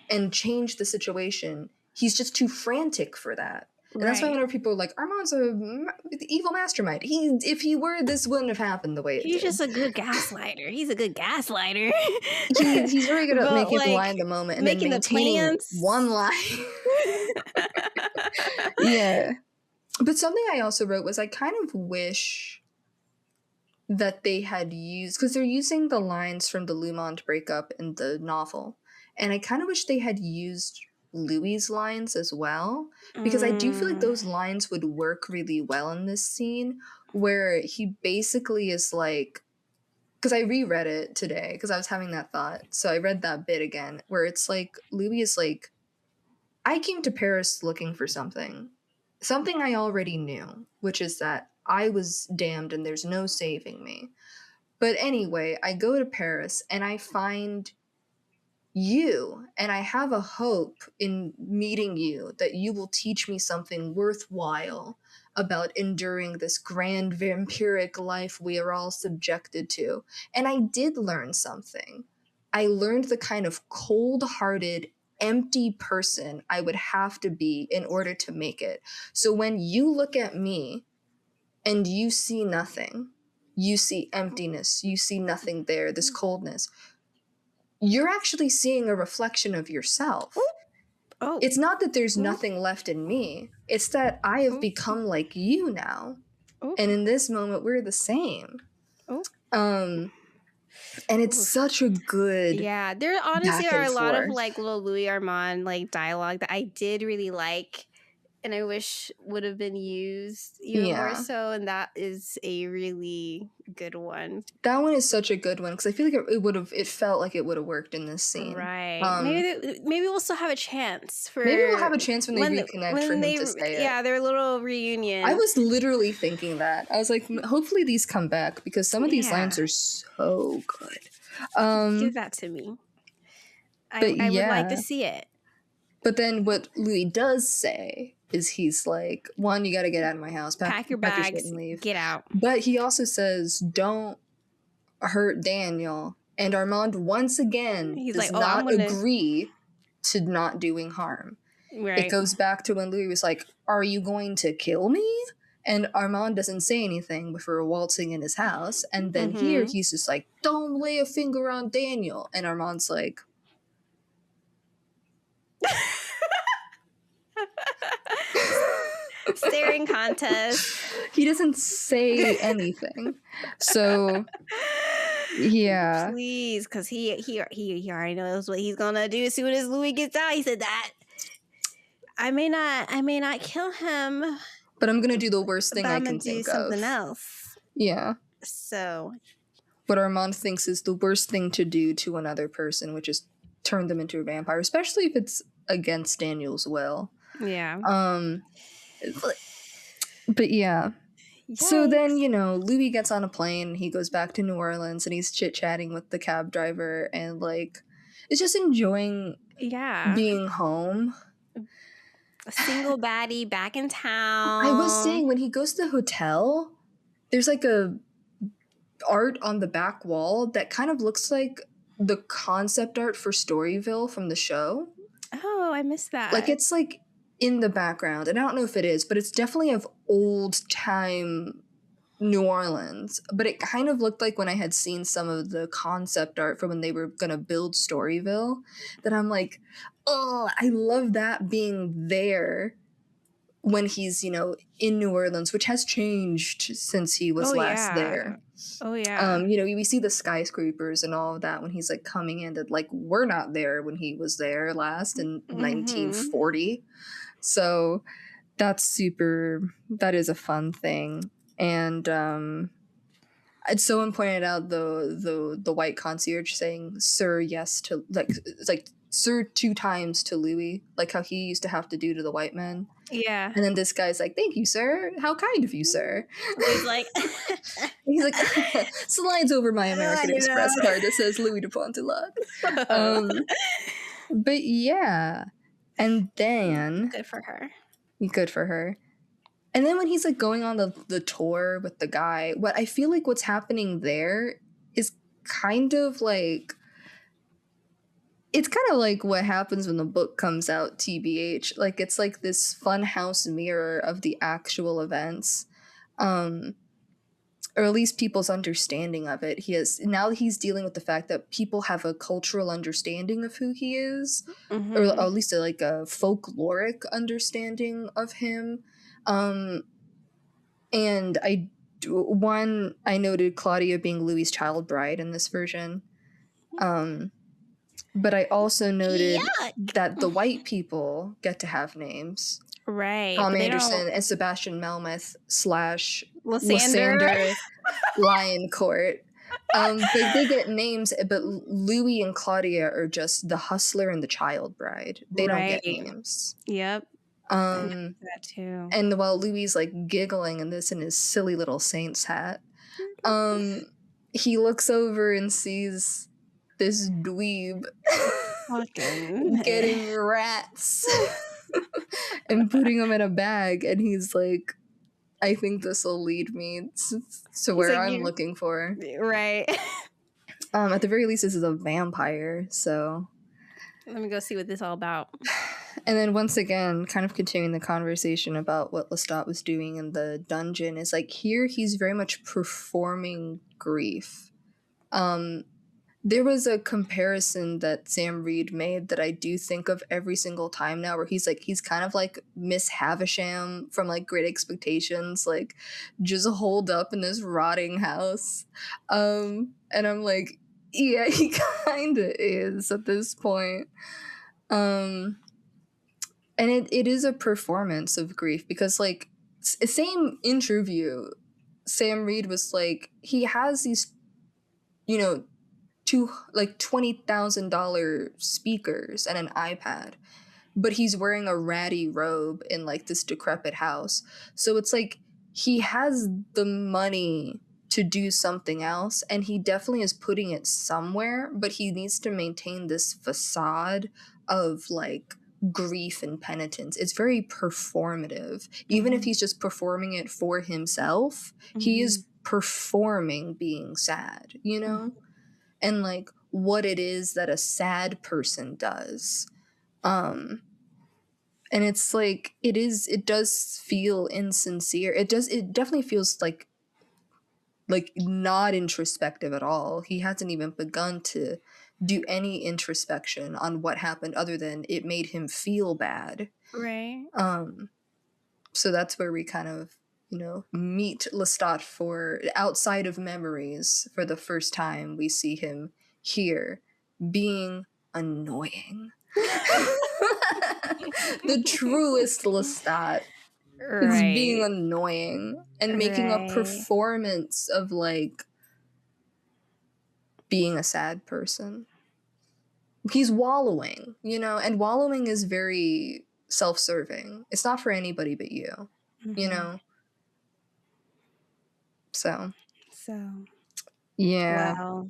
B: and change the situation. He's just too frantic for that. And that's why whenever people are like, Armand's a evil mastermind. If he were, this wouldn't have happened the way it did.
A: He's just a good gaslighter. He's very
B: good at making the lie in the moment and then maintaining one lie. Yeah. But something I also wrote was, I kind of wish that they had used, because they're using the lines from the Lumond breakup in the novel, and I kind of wish they had used Louis' lines as well, because I do feel like those lines would work really well in this scene, where he basically is like, because I reread it today because I was having that thought, so I read that bit again, where it's like Louis is like, I came to Paris looking for something, something I already knew, which is that I was damned and there's no saving me. But anyway, I go to Paris and I find you, and I have a hope in meeting you that you will teach me something worthwhile about enduring this grand vampiric life we are all subjected to. And I did learn something. I learned the kind of cold-hearted, empty person I would have to be in order to make it. So when you look at me and you see nothing, you see emptiness, you see nothing there, this coldness, you're actually seeing a reflection of yourself.
A: Oh.
B: It's not that there's nothing left in me. It's that I have become like you now. And in this moment, we're the same. And it's such a good.
A: Yeah, there honestly are a lot of like little Louis Armand like dialogue that I did really like, and I wish would have been used even more so. And that is a really good one.
B: That one is such a good one because I feel like it felt like it would have worked in this scene.
A: Right. Maybe we'll still have a chance for.
B: Maybe we'll have a chance when they reconnect for him to say it.
A: Yeah, their little reunion.
B: I was literally thinking that. I was like, hopefully these come back because some of these lines are so good.
A: Give that to me. I would like to see it.
B: But then what Louis does say is he's like, one, you got to get out of my house.
A: Pack your bags,
B: and leave.
A: Get out.
B: But he also says, don't hurt Daniel. And Armand, once again, does not agree to not doing harm.
A: Right.
B: It goes back to when Louis was like, are you going to kill me? And Armand doesn't say anything before waltzing in his house. And then here he's just like, don't lay a finger on Daniel. And Armand's like,
A: staring contest.
B: He doesn't say anything. So yeah,
A: please, because he already knows what he's gonna do as soon as Louis gets out. He said that I may not kill him,
B: but I'm gonna do the worst thing I can think of. I'm
A: gonna do something else.
B: Yeah.
A: So
B: what Armand thinks is the worst thing to do to another person, which is turn them into a vampire, especially if it's against Daniel's will.
A: Yeah.
B: But yeah. Yikes. So then, Louis gets on a plane, he goes back to New Orleans, and he's chit-chatting with the cab driver, and, like, is just enjoying being home.
A: A single baddie back in town.
B: I was saying, when he goes to the hotel, there's, like, a art on the back wall that kind of looks like the concept art for Storyville from the show.
A: Oh, I missed that.
B: Like, it's, like, in the background, and I don't know if it is, but it's definitely of old time New Orleans. But it kind of looked like when I had seen some of the concept art for when they were gonna build Storyville, that I'm like, oh, I love that being there when he's, in New Orleans, which has changed since he was last there.
A: Oh yeah.
B: We see the skyscrapers and all of that when he's like coming in, that like we're not there when he was there last in 1940. So that is a fun thing. And someone pointed out the white concierge saying sir yes to like sir 2 times to Louis, like how he used to have to do to the white men.
A: Yeah.
B: And then this guy's like, thank you, sir. How kind of you, sir.
A: He's like
B: slides over my American Express card that says Louis de Pontillac. But yeah. And then
A: good for her.
B: And then when he's like going on the tour with the guy, what I feel like what's happening there is kind of like, it's kind of like what happens when the book comes out, TBH. Like, it's like this funhouse mirror of the actual events. Or at least people's understanding of it. Now he's dealing with the fact that people have a cultural understanding of who he is, or at least a folkloric understanding of him. And I noted Claudia being Louis' child bride in this version. But I also noted that the white people get to have names.
A: Right.
B: Tom Anderson and Sebastian Melmoth / Lysander Lioncourt. They get names, but Louis and Claudia are just the hustler and the child bride. They don't get names.
A: Yep. That too.
B: And while Louis like giggling in his silly little Saints hat, he looks over and sees this dweeb getting rats and putting them in a bag, and he's like, I think this will lead me to where like, I'm looking for.
A: Right.
B: At the very least, this is a vampire, so
A: let me go see what this is all about.
B: And then once again, kind of continuing the conversation about what Lestat was doing in the dungeon, is like here he's very much performing grief. There was a comparison that Sam Reed made that I do think of every single time now, where he's kind of like Miss Havisham from like Great Expectations, like just holed up in this rotting house. And I'm like, yeah, he kind of is at this point. And it is a performance of grief, because like same interview, Sam Reed was like, he has these, $20,000 speakers and an iPad, but he's wearing a ratty robe in like this decrepit house. So it's like he has the money to do something else, and he definitely is putting it somewhere, but he needs to maintain this facade of like grief and penitence. It's very performative. Even if he's just performing it for himself, he is performing being sad, and like what it is that a sad person does. And it's like it does feel insincere. It definitely feels like not introspective at all. He hasn't even begun to do any introspection on what happened, other than it made him feel bad.
A: Right.
B: So that's where we kind of meet Lestat for outside of memories. For the first time, we see him here being annoying. The truest Lestat is being annoying and making a performance of like being a sad person. He's wallowing, and wallowing is very self-serving. It's not for anybody but you, So yeah. Wow.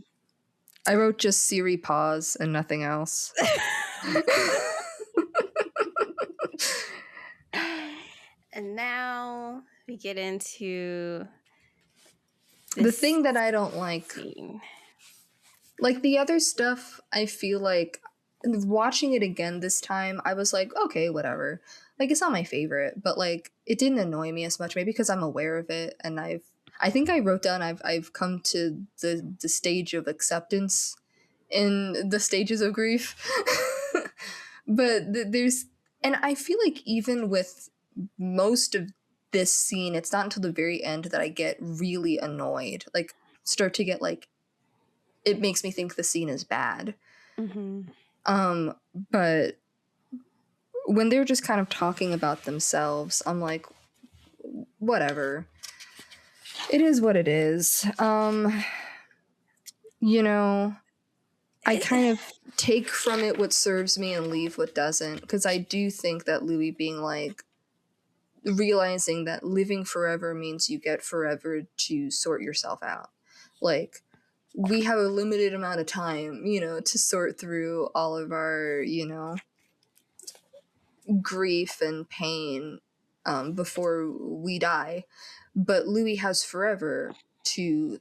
B: I wrote just Siri pause and nothing else.
A: And now we get into
B: the thing that I don't like. Scene. Like the other stuff, I feel like watching it again this time, I was like, okay, whatever. Like it's not my favorite, but like it didn't annoy me as much, maybe because I'm aware of it, and I think I wrote down I've come to the stage of acceptance in the stages of grief. But and I feel like even with most of this scene, it's not until the very end that I get really annoyed, like start to get like, it makes me think the scene is bad. But when they're just kind of talking about themselves, I'm like, whatever. It is what it is. I kind of take from it what serves me and leave what doesn't, because I do think that Louis being like, realizing that living forever means you get forever to sort yourself out. Like, we have a limited amount of time, to sort through all of our, grief and pain before we die. But Louis has forever to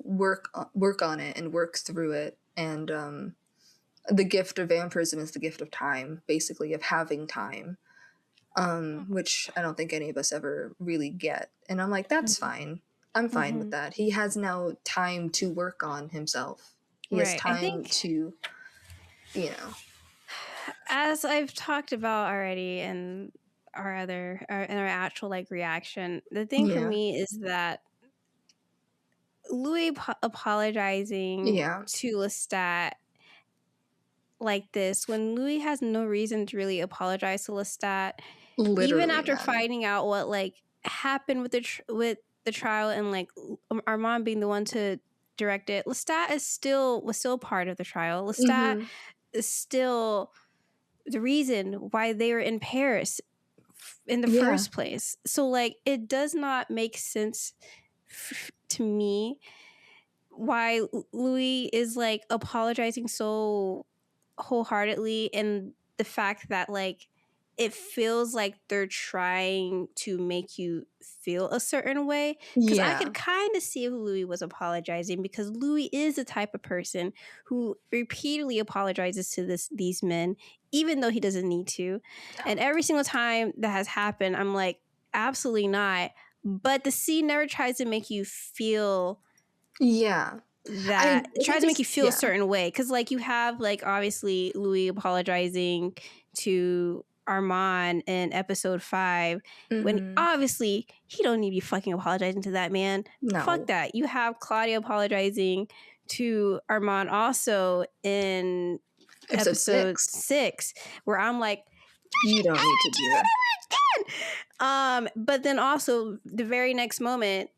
B: work on it and work through it. And the gift of vampirism is the gift of time, basically, of having time, which I don't think any of us ever really get. And I'm like, that's fine. I'm fine with that. He has now time to work on himself. He has time to,
A: As I've talked about already in our actual like reaction, the thing for me is that Louis apologizing to Lestat like this, when Louis has no reason to really apologize to Lestat, even after finding out what like happened with the trial, and like Armand being the one to direct it, Lestat was still part of the trial. Lestat is still the reason why they were in Paris in the first place. So like it does not make sense to me why Louis is like apologizing so wholeheartedly, and the fact that like it feels like they're trying to make you feel a certain way. Because I could kind of see if Louis was apologizing, because Louis is the type of person who repeatedly apologizes to these men, even though he doesn't need to. And every single time that has happened, I'm like, absolutely not. But the scene never tries to make you feel that tries to make you feel a certain way, because like you have like obviously Louis apologizing to Armand in episode 5 when obviously he don't need to be fucking apologizing to that man. Fuck that. You have Claudia apologizing to Armand also in episode 6 where I'm like,
B: you don't need to do
A: that. But then also the very next moment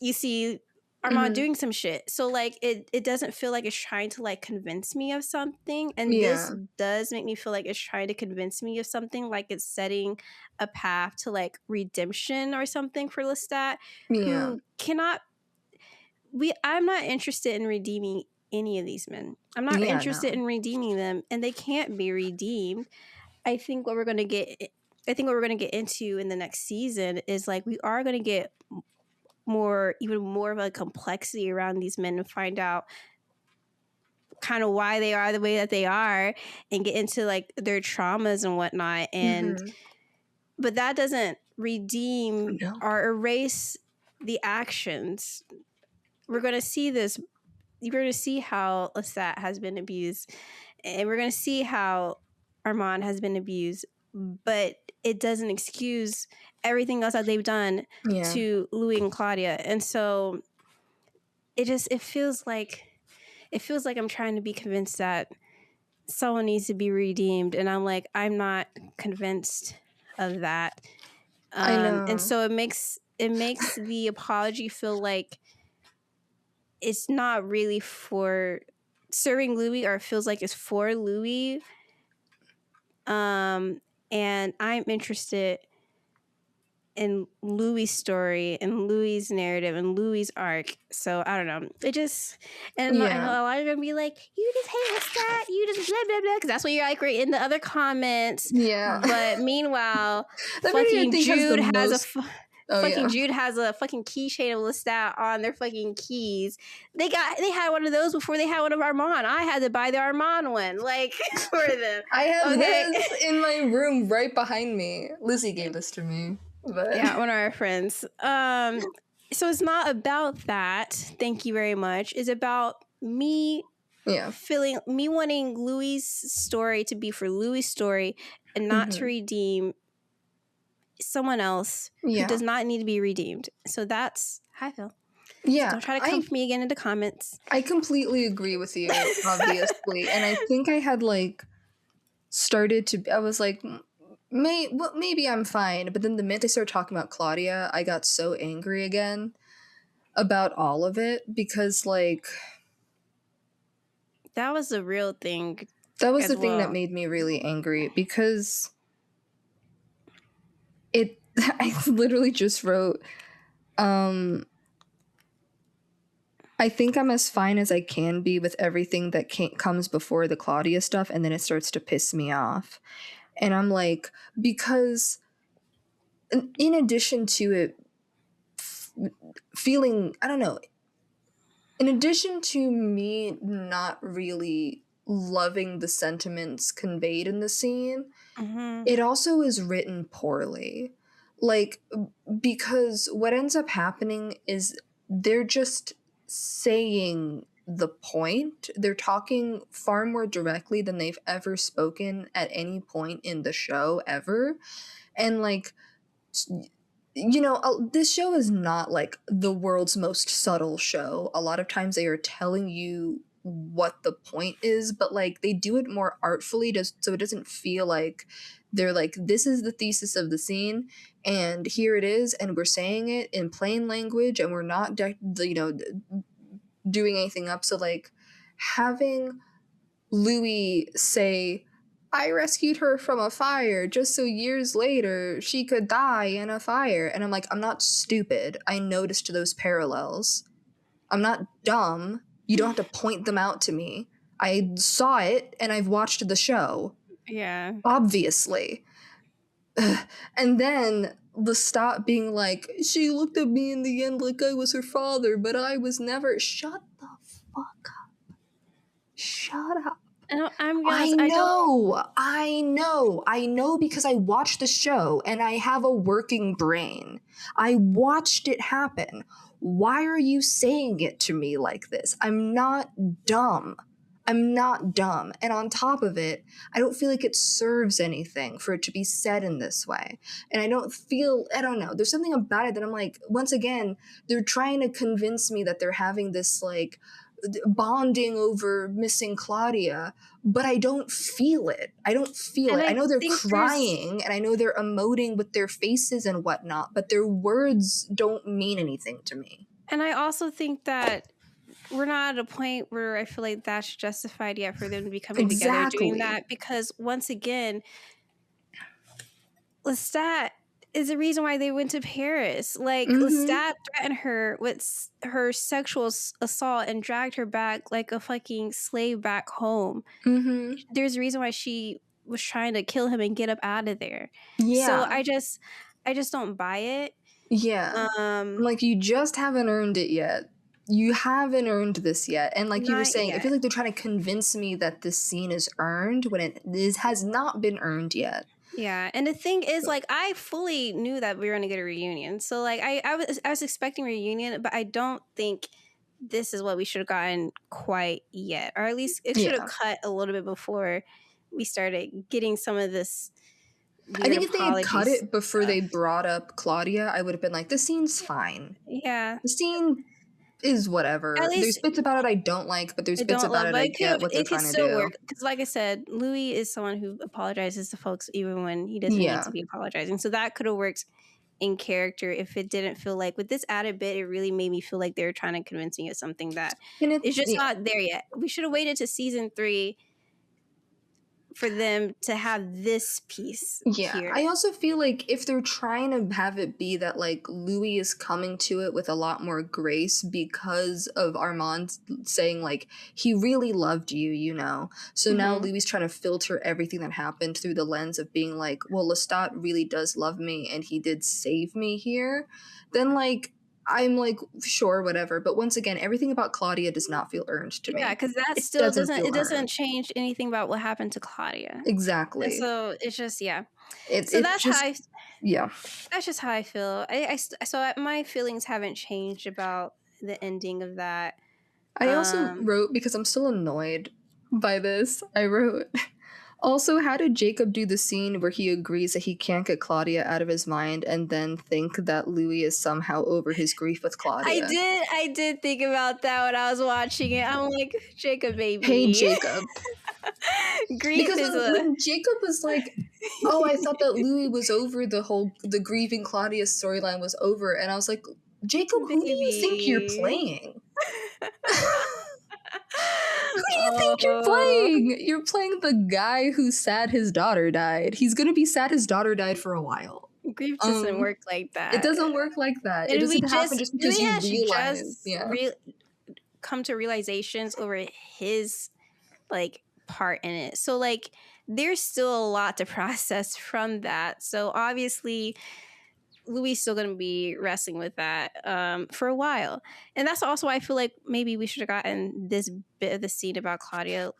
A: you see Armand doing some shit. So like it doesn't feel like it's trying to like convince me of something. And this does make me feel like it's trying to convince me of something, like it's setting a path to like redemption or something for Lestat, who cannot I'm not interested in redeeming any of these men. I'm not interested in redeeming them, and they can't be redeemed. I think what we're gonna get into in the next season is like we are gonna get even more of a complexity around these men and find out kind of why they are the way that they are and get into like their traumas and whatnot. And but that doesn't redeem or erase the actions. We're going to see this. You're going to see how Lestat has been abused, and we're going to see how Armand has been abused, but it doesn't excuse everything else that they've done to Louis and Claudia. And so it feels like I'm trying to be convinced that someone needs to be redeemed, and I'm like, I'm not convinced of that.
B: I know.
A: And so it makes the apology feel like it's not really for serving Louis, or it feels like it's for Louis. And I'm interested in Louis' story and Louis' narrative and Louis' arc. So I don't know. It just, and I know a lot are gonna be like, you just hate Lestat, you just blah blah blah, because that's what you're like right in the other comments. But meanwhile, fucking Jude has a fucking keychain of Lestat on their fucking keys. They had one of those before they had one of Armand. I had to buy the Armand one, like for them.
B: I have this in my room right behind me. Lizzie gave this to me. But
A: yeah, one of our friends. So it's not about that. Thank you very much. It's about me wanting Louis' story to be for Louis' story and not to redeem someone else who does not need to be redeemed. So that's how I feel.
B: Yeah.
A: So don't try to come for me again in the comments.
B: I completely agree with you, obviously. And I think I had like I was like, maybe I'm fine. But then the minute they started talking about Claudia, I got so angry again about all of it, because like
A: that was the real thing.
B: That was the thing that made me really angry, because I literally just wrote, I think I'm as fine as I can be with everything that comes before the Claudia stuff, and then it starts to piss me off. And I'm like, because in addition to it feeling, I don't know, in addition to me not really loving the sentiments conveyed in the scene, it also is written poorly. Like, because what ends up happening is they're just saying the point. They're talking far more directly than they've ever spoken at any point in the show ever. And like, you know, this show is not like the world's most subtle show. A lot of times they are telling you what the point is, but like they do it more artfully so it doesn't feel like they're like, this is the thesis of the scene and here it is, and we're saying it in plain language and we're not doing anything up. So like having Louis say, I rescued her from a fire just so years later she could die in a fire. And I'm like, I'm not stupid. I noticed those parallels. I'm not dumb. You don't have to point them out to me. I saw it and I've watched the show.
A: Yeah.
B: Obviously. And then Lestat being like, she looked at me in the end like I was her father, but I was never. Shut the fuck up. Shut up. I know because I watched the show and I have a working brain. I watched it happen. Why are you saying it to me like this? I'm not dumb. And on top of it, I don't feel like it serves anything for it to be said in this way. And I don't know. There's something about it that I'm like, once again, they're trying to convince me that they're having this like bonding over missing Claudia, but I don't feel it. I know they're crying and I know they're emoting with their faces and whatnot, but their words don't mean anything to me.
A: And I also think that we're not at a point where I feel like that's justified yet for them to be coming together doing that, because once again, Lestat is the reason why they went to Paris. Like, Lestat threatened her with her sexual assault and dragged her back like a fucking slave back home. There's a reason why she was trying to kill him and get up out of there. So I just don't buy it.
B: Like, you just haven't earned it yet. You haven't earned this yet. And like you were saying, I feel like they're trying to convince me that this scene is earned when it has not been earned yet.
A: Yeah, and the thing is, like, I fully knew that we were gonna get a reunion. So, like, I was expecting a reunion, but I don't think this is what we should have gotten quite yet. Or at least it should have cut a little bit before we started getting some of this weird
B: I think if they had cut it before
A: stuff.
B: they brought up Claudia, I would have been like, the scene's fine.
A: Yeah.
B: The scene is whatever. There's bits about it I don't like, but there's bits about it I get what they're trying to do.
A: Because like I said, Louis is someone who apologizes to folks even when he doesn't need to be apologizing. So that could have worked in character if it didn't feel like, with this added bit, it really made me feel like they were trying to convince me of something that is just not there yet. We should have waited to season 3 for them to have this piece here.
B: I also feel like if they're trying to have it be that like Louis is coming to it with a lot more grace because of Armand saying like he really loved you, you know. So now Louis trying to filter everything that happened through the lens of being like, well, Lestat really does love me and he did save me here. Then like I'm like, sure, whatever. But once again, everything about Claudia does not feel earned to me.
A: Yeah, because that still doesn't change anything about what happened to Claudia.
B: Exactly.
A: And so it's just, that's just how I feel. So my feelings haven't changed about the ending of that.
B: I also wrote, because I'm still annoyed by this, I wrote, also, how did Jacob do the scene where he agrees that he can't get Claudia out of his mind and then think that Louis is somehow over his grief with Claudia?
A: I did think about that when I was watching it. I'm like, Jacob, baby.
B: Hey, Jacob. Because when Jacob was like, oh, I thought that Louis was over the grieving Claudia storyline was over. And I was like, Jacob, who do you think you're playing? Who do you think you're playing? You're playing the guy who's sad his daughter died. He's going to be sad his daughter died for a while.
A: Grief doesn't work like that.
B: It doesn't work like that. It doesn't happen just because you realize.
A: Come to realizations over his like part in it. So like there's still a lot to process from that. So obviously Louis is still going to be wrestling with that for a while. And that's also why I feel like maybe we should have gotten this bit of the scene about Claudia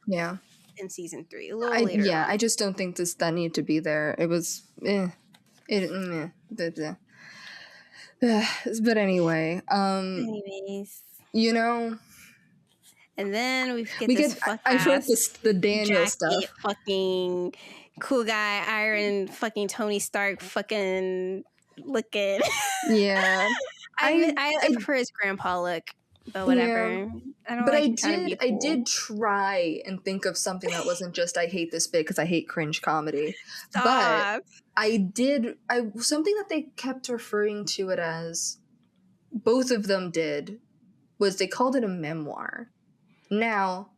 A: in season 3 a little later on.
B: I just don't think that needed to be there. It was but anyway,
A: anyways,
B: you know,
A: and then we get
B: I wrote the Daniel
A: jacket,
B: stuff.
A: Fucking cool guy, Iron fucking Tony Stark fucking looking.
B: Yeah.
A: I prefer his grandpa look, but whatever.
B: Yeah. I did try and think of something that wasn't just I hate this bit because I hate cringe comedy.
A: Stop.
B: But something that they kept referring to it as, both of them did, was they called it a memoir. Now,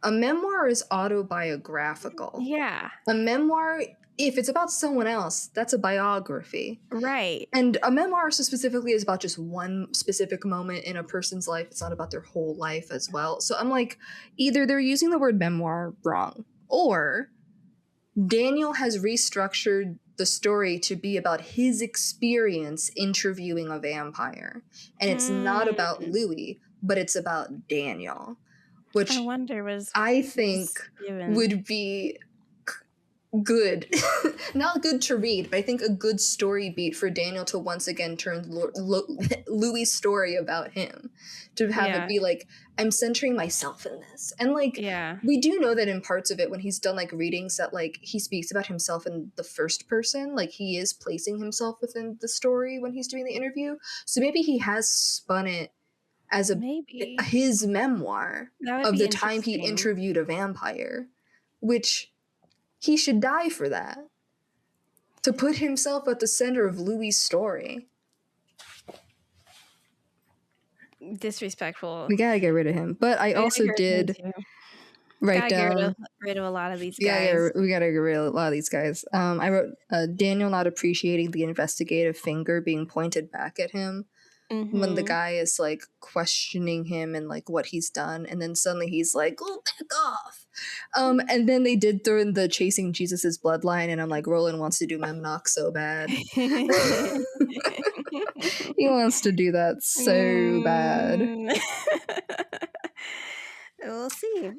B: A memoir is autobiographical.
A: Yeah.
B: A memoir, if it's about someone else, that's a biography.
A: Right.
B: And a memoir specifically is about just one specific moment in a person's life. It's not about their whole life as well. So I'm like, either they're using the word memoir wrong, or Daniel has restructured the story to be about his experience interviewing a vampire. And it's not about Louis, but it's about Daniel, which
A: I wonder
B: I think would be good. Not good to read, but I think a good story beat for Daniel to once again turn Louis' story about him. To have it be like, I'm centering myself in this. And like, we do know that in parts of it, when he's done like readings, that like he speaks about himself in the first person, like he is placing himself within the story when he's doing the interview. So maybe he has spun it as his memoir of the time he interviewed a vampire, which he should die for that. To put himself at the center of Louis' story.
A: Disrespectful.
B: We gotta get rid of him. But I also did write down.
A: Get rid of a lot of these guys.
B: We gotta get rid of a lot of these guys. I wrote Daniel not appreciating the investigative finger being pointed back at him. When the guy is like questioning him and like what he's done, and then suddenly he's like, "Go back off." And then they did throw in the chasing Jesus's bloodline, and I'm like, Roland wants to do Memnock so bad. He wants to do that so bad.
A: We'll see.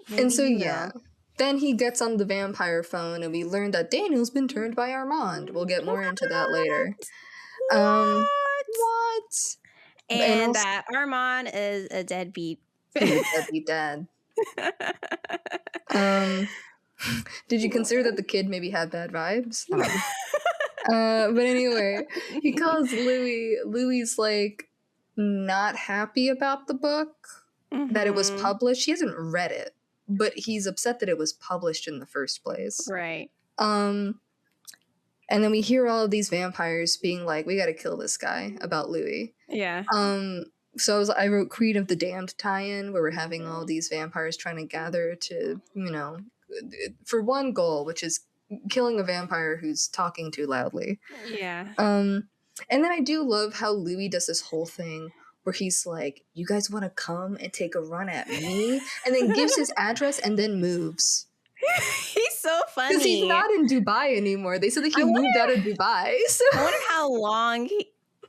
B: Maybe and so then he gets on the vampire phone, and we learn that Daniel's been turned by Armand. We'll get more into that later. What?
A: And that Armand is a deadbeat.
B: He's a deadbeat dad. Did you consider that the kid maybe had bad vibes? But anyway, he calls Louis. Louis's like not happy about the book, that it was published. He hasn't read it, but he's upset that it was published in the first place.
A: Right.
B: And then we hear all of these vampires being like, we gotta kill this guy about Louis.
A: Yeah.
B: So I wrote Creed of the Damned tie-in, where we're having all these vampires trying to gather to, for one goal, which is killing a vampire who's talking too loudly.
A: Yeah.
B: And then I do love how Louis does this whole thing where he's like, you guys want to come and take a run at me? And then gives his address and then moves.
A: He's so funny.
B: Because he's not in Dubai anymore. They said that he moved out of Dubai. So.
A: I wonder how long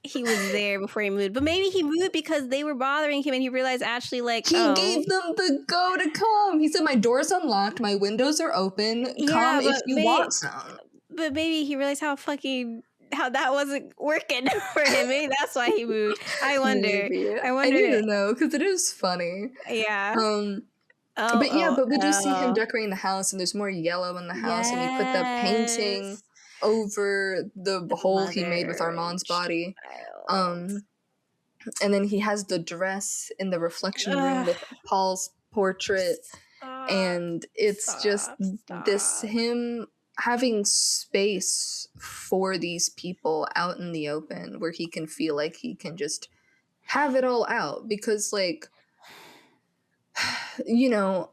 A: he was there before he moved. But maybe he moved because they were bothering him and he realized actually like,
B: he gave them the go to come. He said, my door's unlocked, my windows are open. Come if you want some.
A: But maybe he realized how that wasn't working for him. Maybe that's why he moved. I wonder.
B: Maybe. I need to know, because it is funny.
A: Yeah.
B: But we do see him decorating the house, and there's more yellow in the house, and we put the painting over the hole he made with Armand's body. And then he has the dress in the reflection room with Paul's portrait. And it's just him having space for these people out in the open where he can feel like he can just have it all out. Because, like,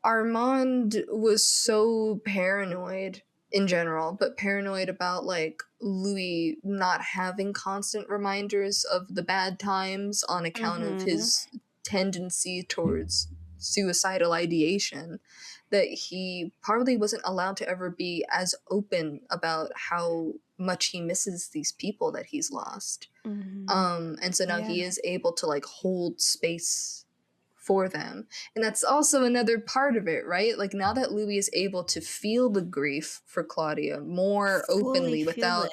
B: Armand was so paranoid in general, but paranoid about, like, Louis not having constant reminders of the bad times on account of his tendency towards suicidal ideation, that he probably wasn't allowed to ever be as open about how much he misses these people that he's lost. And so now he is able to, like, hold space for them. And that's also another part of it, right? Like, now that Louis is able to feel the grief for Claudia more openly without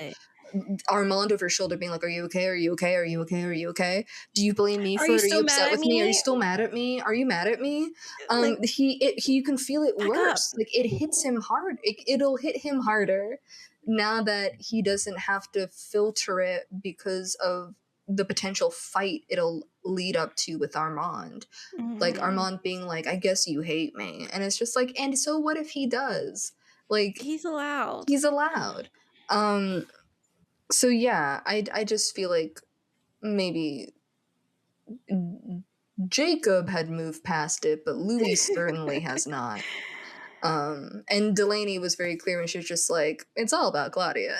B: Armand over his shoulder being like, are you okay? Are you okay? Are you okay? Are you okay? Do you blame me for it? Are you upset with me? Are you still mad at me? Are you mad at me? You can feel it worse. Like, it hits him hard. It'll hit him harder now that he doesn't have to filter it because of the potential fight it'll lead up to with Armand. Like, Armand being like, I guess you hate me. And it's just like, and so what if he does? Like,
A: he's allowed.
B: So yeah, I just feel like maybe Jacob had moved past it, but Louis certainly has not. And Delaney was very clear when she was just like, it's all about Claudia.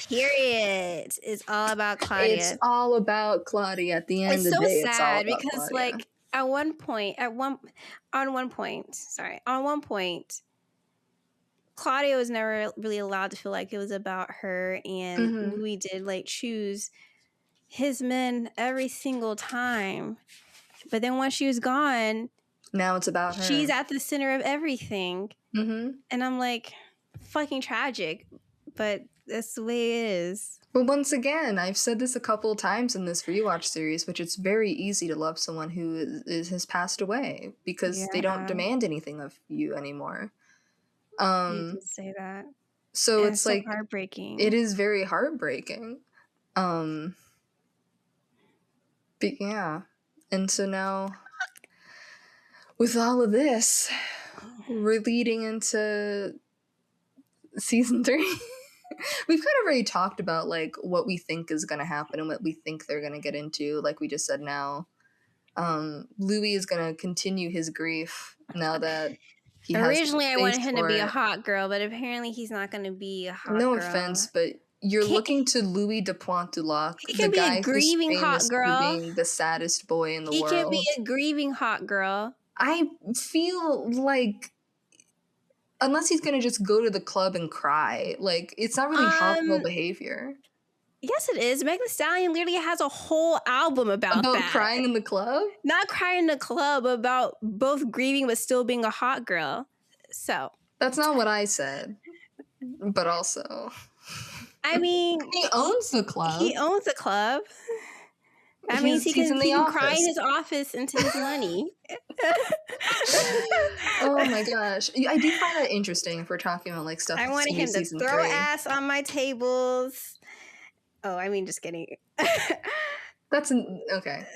A: Period. It's all about Claudia.
B: It's all about Claudia. At the end of the day, it's all about Claudia. It's so sad because,
A: like, on one point, Claudia was never really allowed to feel like it was about her, and Louis did, like, choose his men every single time. But then once she was gone,
B: now it's about her.
A: She's at the center of everything. And I'm like, fucking tragic, but that's the way it is.
B: But once again, I've said this a couple of times in this Rewatch series, which it's very easy to love someone who has passed away because they don't demand anything of you anymore.
A: You can say that.
B: So it's like
A: heartbreaking.
B: It is very heartbreaking. But yeah. And so now, with all of this, we're leading into season 3. We've kind of already talked about, like, what we think is going to happen and what we think they're going to get into. Like we just said now, Louis is going to continue his grief now that he
A: Originally, I wanted him to be a hot girl, but apparently he's not going to be a hot girl.
B: No offense, but you're looking to Louis de Pointe-du-Lac,
A: the guy a grieving who's famous hot girl.
B: For being the saddest boy in the world.
A: He can be a grieving hot girl.
B: I feel like, unless he's going to just go to the club and cry, like, it's not really hot girl behavior.
A: Yes, it is. Meg Thee Stallion literally has a whole album about that.
B: Crying in the club?
A: Not crying in the club, about both grieving but still being a hot girl. So.
B: That's not what I said. But also.
A: I mean.
B: He owns the club.
A: He owns the club. That means he can cry in his office into his money.
B: Oh my gosh. I do find that interesting if we're talking about, like, stuff.
A: I wanted him to throw ass on my tables. Oh, I mean, just kidding.
B: That's okay.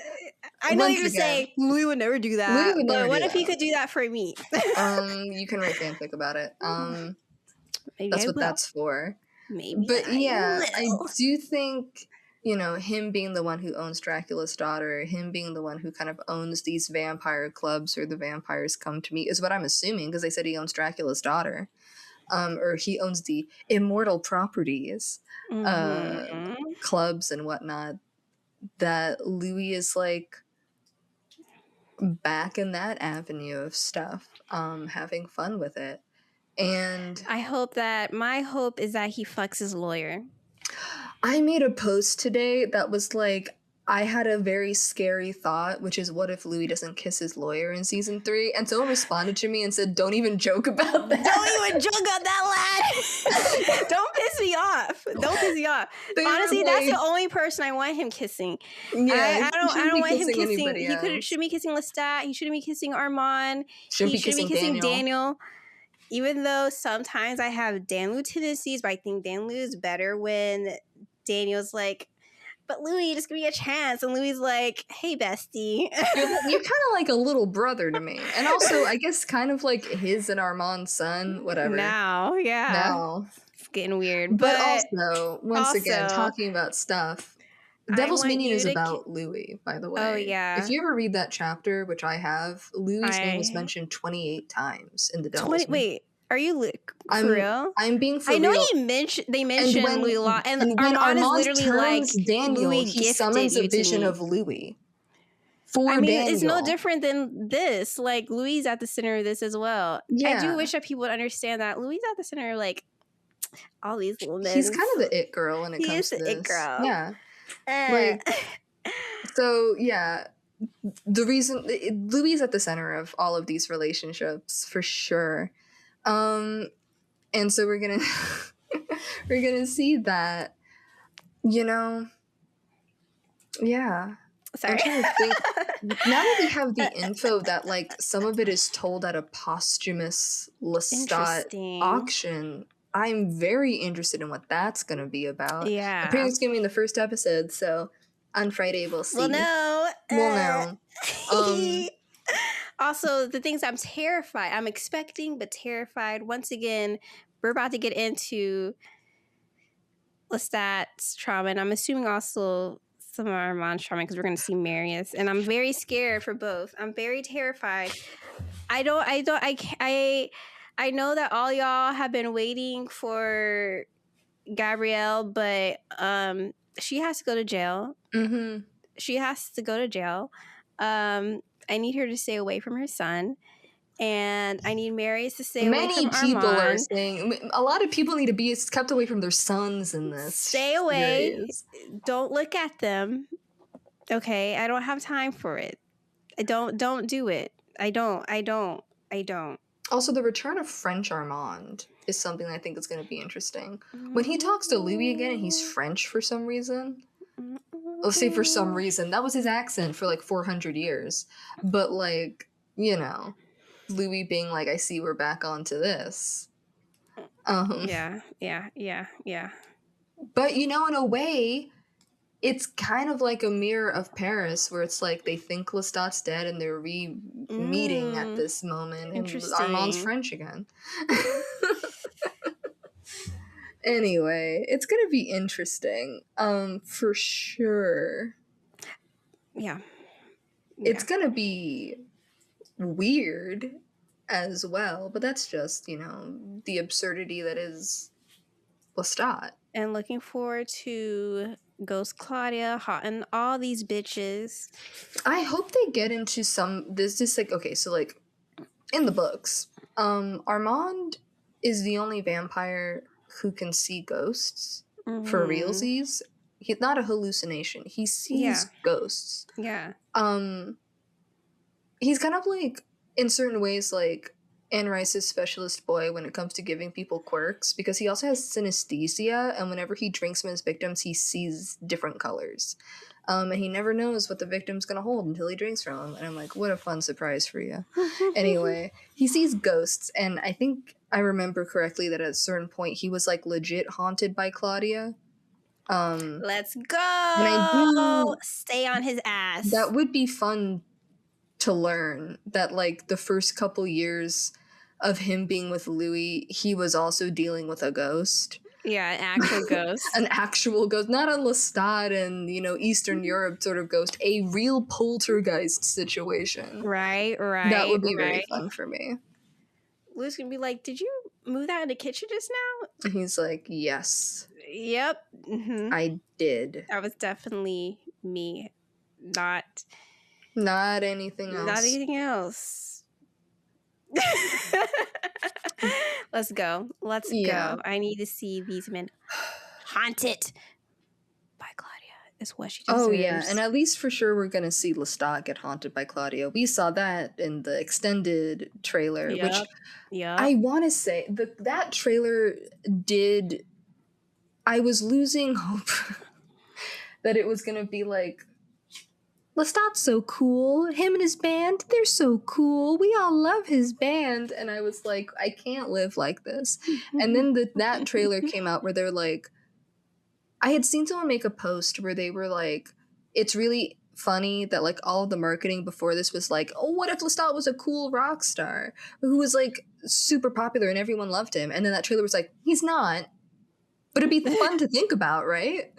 A: I know you're saying Louis would never do that. But what if he could do that for me?
B: You can write fanfic about it. That's what that's for.
A: Maybe.
B: But yeah, I do think, you know, him being the one who owns Dracula's daughter, him being the one who kind of owns these vampire clubs where the vampires come to meet, is what I'm assuming, because they said he owns Dracula's daughter. Or he owns the immortal properties, clubs and whatnot, that Louis is, like, back in that avenue of stuff, having fun with it. And
A: my hope is that he fucks his lawyer.
B: I made a post today that was like, I had a very scary thought, which is, what if Louis doesn't kiss his lawyer in season 3? And someone responded to me and said, don't even joke about that.
A: Don't even joke about that, lad. Don't piss me off. Honestly, that's the only person I want him kissing. Yeah, I don't want him kissing. He should be kissing Lestat. He shouldn't be kissing Armand. He should be kissing Daniel. Even though sometimes I have Danlu tendencies, but I think Danlu is better when Daniel's like, but Louis, just give me a chance. And Louis like, hey, bestie.
B: You're kind of like a little brother to me. And also, I guess kind of like his and Armand's son, whatever.
A: Now. It's getting weird.
B: But also, once again, talking about stuff, Devil's Meaning is about Louis, by the way.
A: Oh, yeah.
B: If you ever read that chapter, which I have, Louis' name was mentioned 28 times in the Devil's Meaning.
A: Wait. Are you for real?
B: I'm being for
A: real. I know
B: real.
A: They mentioned Louis a lot. And Armand is literally like,
B: Daniel,
A: Louis
B: he summons a vision of Louis. Daniel.
A: It's no different than this. Like, Louis is at the center of this as well. Yeah. I do wish that people would understand that Louis is at the center of, like, all these little men.
B: He's kind of the it girl when it comes to this. He is the it girl. Yeah. So, yeah. The reason Louis is at the center of all of these relationships, for sure. And so we're gonna see that, you know, yeah.
A: Sorry.
B: I'm trying to think. Now that we have the info that, like, some of it is told at a posthumous Lestat auction, I'm very interested in what that's gonna be about.
A: Yeah.
B: Apparently it's gonna be in the first episode, so on Friday we'll see.
A: We'll know. Also, the things I'm expecting, but terrified. Once again, we're about to get into Lestat's trauma, and I'm assuming also some of Armand's charming because we're going to see Marius, and I'm very scared for both. I'm very terrified. I know that all y'all have been waiting for Gabrielle, but she has to go to jail.
B: Mm-hmm.
A: She has to go to jail. I need her to stay away from her son, and I need Marius to stay away from Armand.
B: Many people are saying, a lot of people need to be kept away from their sons in this.
A: Stay away. Don't look at them. Okay, I don't have time for it. Don't do it. I don't.
B: Also, the return of French Armand is something I think is going to be interesting. When he talks to Louis again and he's French for some reason. Let's say for some reason. That was his accent for like 400 years. But like, you know, Louis being like, I see we're back onto this.
A: Yeah.
B: But, you know, in a way, it's kind of like a mirror of Paris, where it's like they think Lestat's dead and they're meeting at this moment, and Armand's French again. Anyway, it's gonna be interesting, for sure.
A: Yeah.
B: It's gonna be weird as well, but that's just, you know, the absurdity that is Lestat.
A: And looking forward to Ghost Claudia, Hot and all these bitches.
B: I hope they get into this is like, okay, so like in the books, Armand is the only vampire who can see ghosts for realsies. He's not a hallucination. He sees ghosts.
A: Yeah.
B: He's kind of like, in certain ways, like Anne Rice's specialist boy when it comes to giving people quirks, because he also has synesthesia, and whenever he drinks from his victims, he sees different colors. And he never knows what the victim's gonna hold until he drinks from him. And I'm like, what a fun surprise for you. Anyway, he sees ghosts, and I think I remember correctly that at a certain point he was like legit haunted by Claudia.
A: Let's go. Stay on his ass.
B: That would be fun to learn that, like, the first couple years of him being with Louis, he was also dealing with a ghost.
A: Yeah, an actual ghost.
B: An actual ghost. Not a Lestat and, you know, Eastern Europe sort of ghost. A real poltergeist situation.
A: Right.
B: That would be very fun for me.
A: Louis gonna be like, did you move that in the kitchen just now?
B: And he's like, yes.
A: Yep. Mm-hmm.
B: I did.
A: That was definitely me. Not
B: anything else.
A: Not anything else. Let's go. Go. I need to see these men haunted by Claudia. Is what she deserves.
B: Oh, yeah. And at least for sure we're going to see Lestat get haunted by Claudia. We saw that in the extended trailer, which I want to say that trailer did... I was losing hope that it was going to be like, Lestat's so cool. Him and his band, they're so cool. We all love his band. And I was like, I can't live like this. And then that trailer came out where they're like, I had seen someone make a post where they were like, it's really funny that like all of the marketing before this was like, oh, what if Lestat was a cool rock star who was like super popular and everyone loved him? And then that trailer was like, he's not. But it'd be fun to think about, right?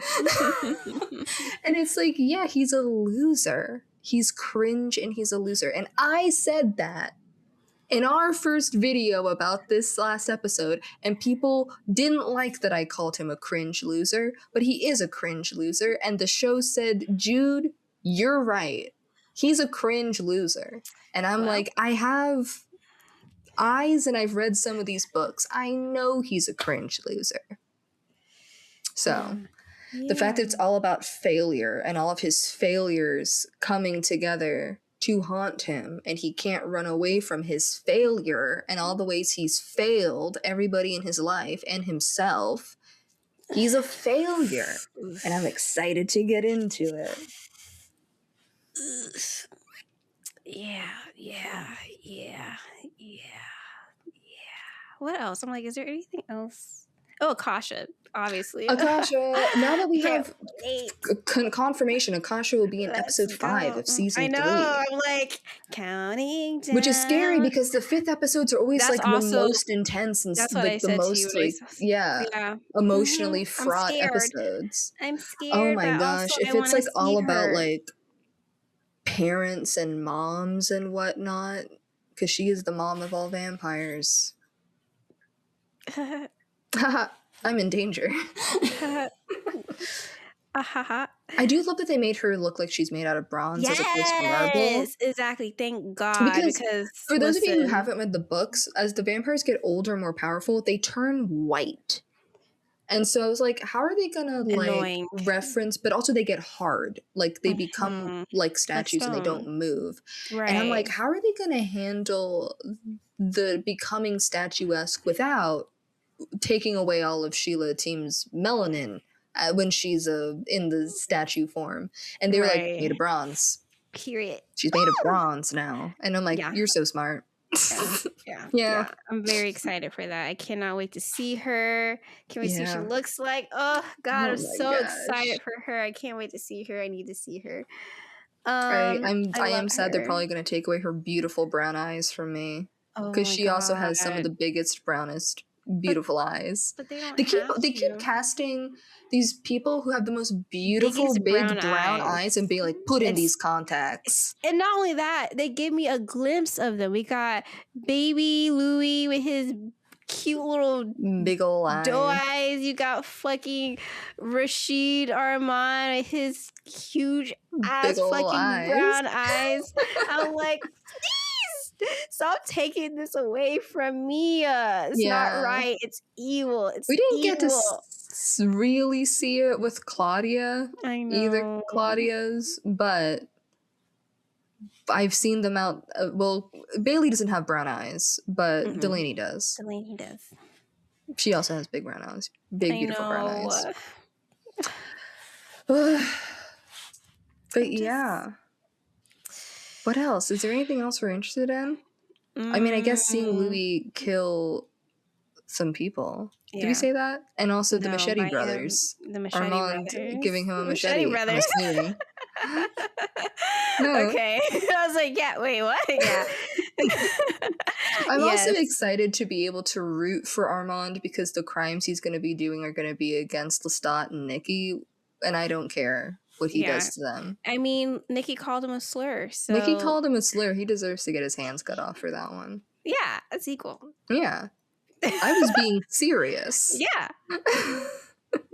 B: And it's like, yeah, he's a loser. He's cringe and he's a loser. And I said that in our first video about this last episode, and people didn't like that I called him a cringe loser, but he is a cringe loser. And the show said, Jude, you're right. He's a cringe loser. And I'm like, I have eyes and I've read some of these books. I know he's a cringe loser. So the fact that it's all about failure and all of his failures coming together to haunt him, and he can't run away from his failure and all the ways he's failed everybody in his life and himself, he's a failure. And I'm excited to get into it.
A: Yeah. What else? I'm like, is there anything else Oh, Akasha, obviously.
B: Akasha, now that we
A: Can't
B: have
A: wait.
B: confirmation, Akasha will be in
A: Let's
B: episode 5
A: go.
B: of season
A: I know.
B: 3.
A: I'm like counting down.
B: Which is scary because the 5th episodes are always
A: That's
B: like the
A: also
B: most intense and
A: that's what I
B: like the
A: said to you
B: most
A: when
B: like
A: yeah.
B: emotionally
A: I'm
B: fraught
A: scared.
B: episodes.
A: I'm
B: Oh
A: scared,
B: my
A: but also
B: gosh,
A: I
B: if it's
A: want to
B: like all
A: see
B: about
A: her.
B: like parents and moms and whatnot, because she is the mom of all vampires. Haha, I'm in danger. I do love that they made her look like she's made out of bronze as opposed to marble.
A: Yes, exactly. Thank God. Because
B: for those of you who haven't read the books, as the vampires get older and more powerful, they turn white. And so I was like, how are they gonna like reference, but also they get hard. Like they become like statues and they don't move.
A: Right.
B: And I'm like, how are they gonna handle the becoming statuesque without taking away all of Sheila Team's melanin when she's in the statue form? And they were like, made of bronze.
A: Period.
B: She's made of bronze now. And I'm like, you're so smart.
A: Yeah. I'm very excited for that. I cannot wait to see her. Can we see what she looks like? Oh God, I'm so excited for her. I can't wait to see her. I need to see her.
B: I am sad they're probably going to take away her beautiful brown eyes from me, because she also has some of the biggest, brownest, beautiful eyes. But they keep casting these people who have the most beautiful big brown eyes and being like, put in these contacts.
A: And not only that, they give me a glimpse of them. We got baby Louis with his cute little
B: big old
A: doe eyes. You got fucking Rashid Arman with his huge ass fucking brown eyes. I'm like, please stop taking this away from me. It's not right. It's evil.
B: We didn't get to really see it with Claudia.
A: I know.
B: Either Claudia's, but I've seen them out. Well, Bailey doesn't have brown eyes, but Delaney does.
A: Delaney does.
B: She also has big brown eyes. Big, beautiful brown eyes. But yeah. What else? Is there anything else we're interested in? I mean, I guess seeing Louis kill some people. Yeah. Did we say that? And also the Machete Brothers.
A: The Machete
B: Armand
A: Brothers.
B: giving him a machete.
A: Brothers. No. Okay. I was like, yeah, wait, what? Yeah.
B: I'm also excited to be able to root for Armand, because the crimes he's going to be doing are going to be against Lestat and Nikki, and I don't care what he does to them.
A: I mean, Nikki called him a slur. So
B: Nikki called him a slur. He deserves to get his hands cut off for that one.
A: Yeah, that's equal.
B: Yeah. I was being serious.
A: Yeah.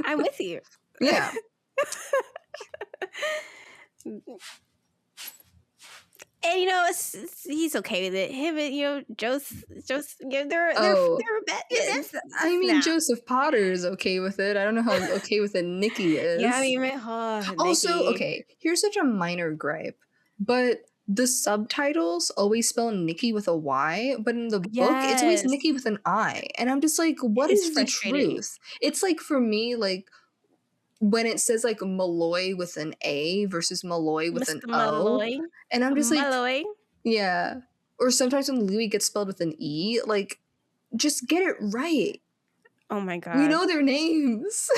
A: I'm with you.
B: Yeah.
A: And he's okay with it. Him and Joseph, they're best.
B: I mean, Joseph Potter is okay with it. I don't know how okay with it Nikki is.
A: Yeah, I mean,
B: also,
A: Nikki.
B: Okay, here's such a minor gripe, but the subtitles always spell Nikki with a Y, but in the book, it's always Nikki with an I. And I'm just like, what is the truth? It's like, for me, like, when it says like Malloy with an A versus Malloy with an O. And I'm just like, yeah. Or sometimes when Louis gets spelled with an E, like, just get it right.
A: Oh my God.
B: We know their names.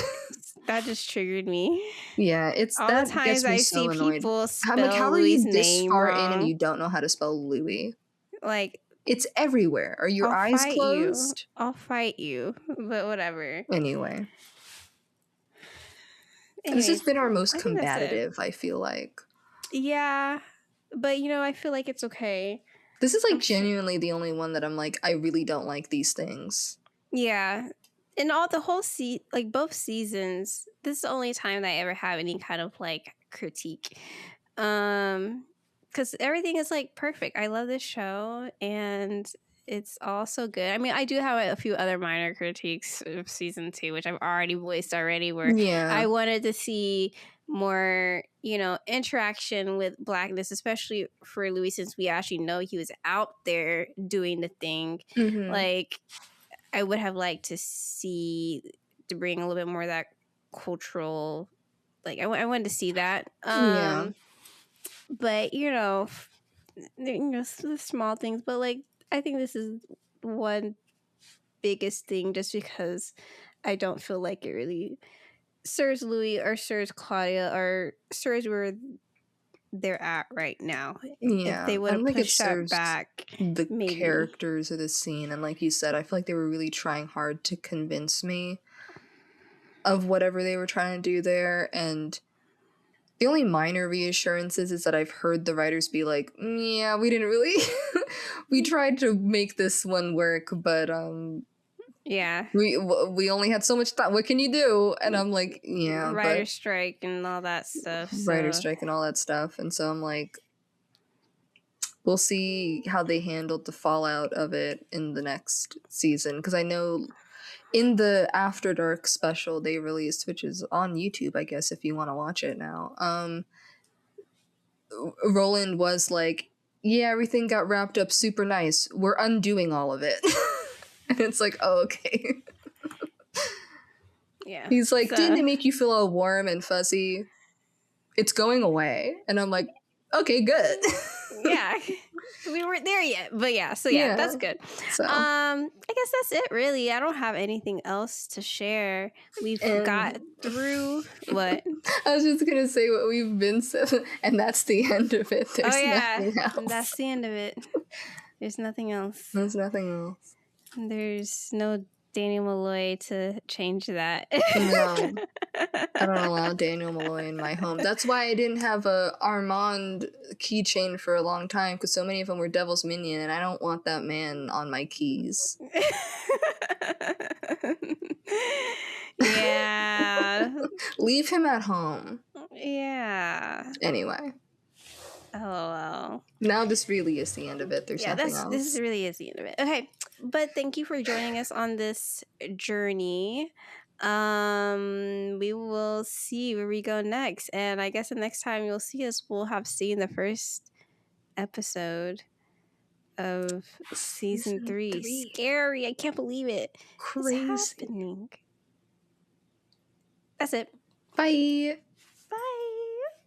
A: That just triggered me.
B: Yeah, it's
A: all
B: that
A: the times
B: gets me
A: I
B: so
A: see
B: annoyed.
A: people spell
B: how are
A: Louis'
B: you this
A: name
B: far
A: wrong?
B: in and you don't know how to spell Louis?
A: Like,
B: it's everywhere. Are your eyes closed?
A: I'll fight you, but whatever.
B: Anyway. This has been our most combative, I feel like.
A: Yeah, but I feel like it's okay.
B: This is like genuinely the only one that I'm like, I really don't like these things.
A: Yeah. And the whole both seasons, this is the only time that I ever have any kind of like critique. Because everything is like perfect. I love this show and it's all so good. I mean, I do have a few other minor critiques of season 2, which I've already voiced already, where I wanted to see more, interaction with Blackness, especially for Louis, since we actually know he was out there doing the thing.
B: Mm-hmm.
A: Like, I would have liked to bring a little bit more of that cultural, like, I wanted to see that. But, the small things, but like, I think this is one biggest thing just because I don't feel like it really serves Louis or serves Claudia or serves where they're at right now.
B: Yeah,
A: if they would
B: I
A: have
B: don't think it
A: pushed that
B: serves
A: back,
B: the
A: maybe.
B: characters of the scene. And like you said, I feel like they were really trying hard to convince me of whatever they were trying to do there. And the only minor reassurances is that I've heard the writers be like, yeah, we didn't really we tried to make this one work, but
A: yeah,
B: we only had so much time. What can you do? And I'm like, yeah,
A: writer strike and all that stuff.
B: Writer strike and all that stuff. And so I'm like, we'll see how they handled the fallout of it in the next season. Because I know in the After Dark special they released, which is on YouTube, I guess, if you want to watch it now, Roland was like, yeah, everything got wrapped up super nice. We're undoing all of it. And it's like, oh, okay.
A: Yeah.
B: He's like, didn't it make you feel all warm and fuzzy? It's going away. And I'm like, okay, good.
A: Yeah. We weren't there yet, but yeah, so yeah, that's good. So I guess that's it really. I don't have anything else to share. We've got through what?
B: I was just gonna say what we've been and that's the end of it. There's nothing else.
A: That's the end of it. There's nothing else.
B: There's nothing else.
A: There's no Daniel Malloy to change that.
B: No. I don't allow Daniel Malloy in my home. That's why I didn't have a Armand keychain for a long time, because so many of them were Devil's Minion, and I don't want that man on my keys.
A: Yeah.
B: Leave him at home.
A: Yeah.
B: Anyway.
A: Oh.
B: Now this really is the end of it. There's nothing else.
A: This really is the end of it. Okay. But thank you for joining us on this journey. We will see where we go next. And I guess the next time you'll see us, we'll have seen the first episode of season 3. Scary. I can't believe it.
B: Crazy.
A: It's happening. That's it.
B: Bye.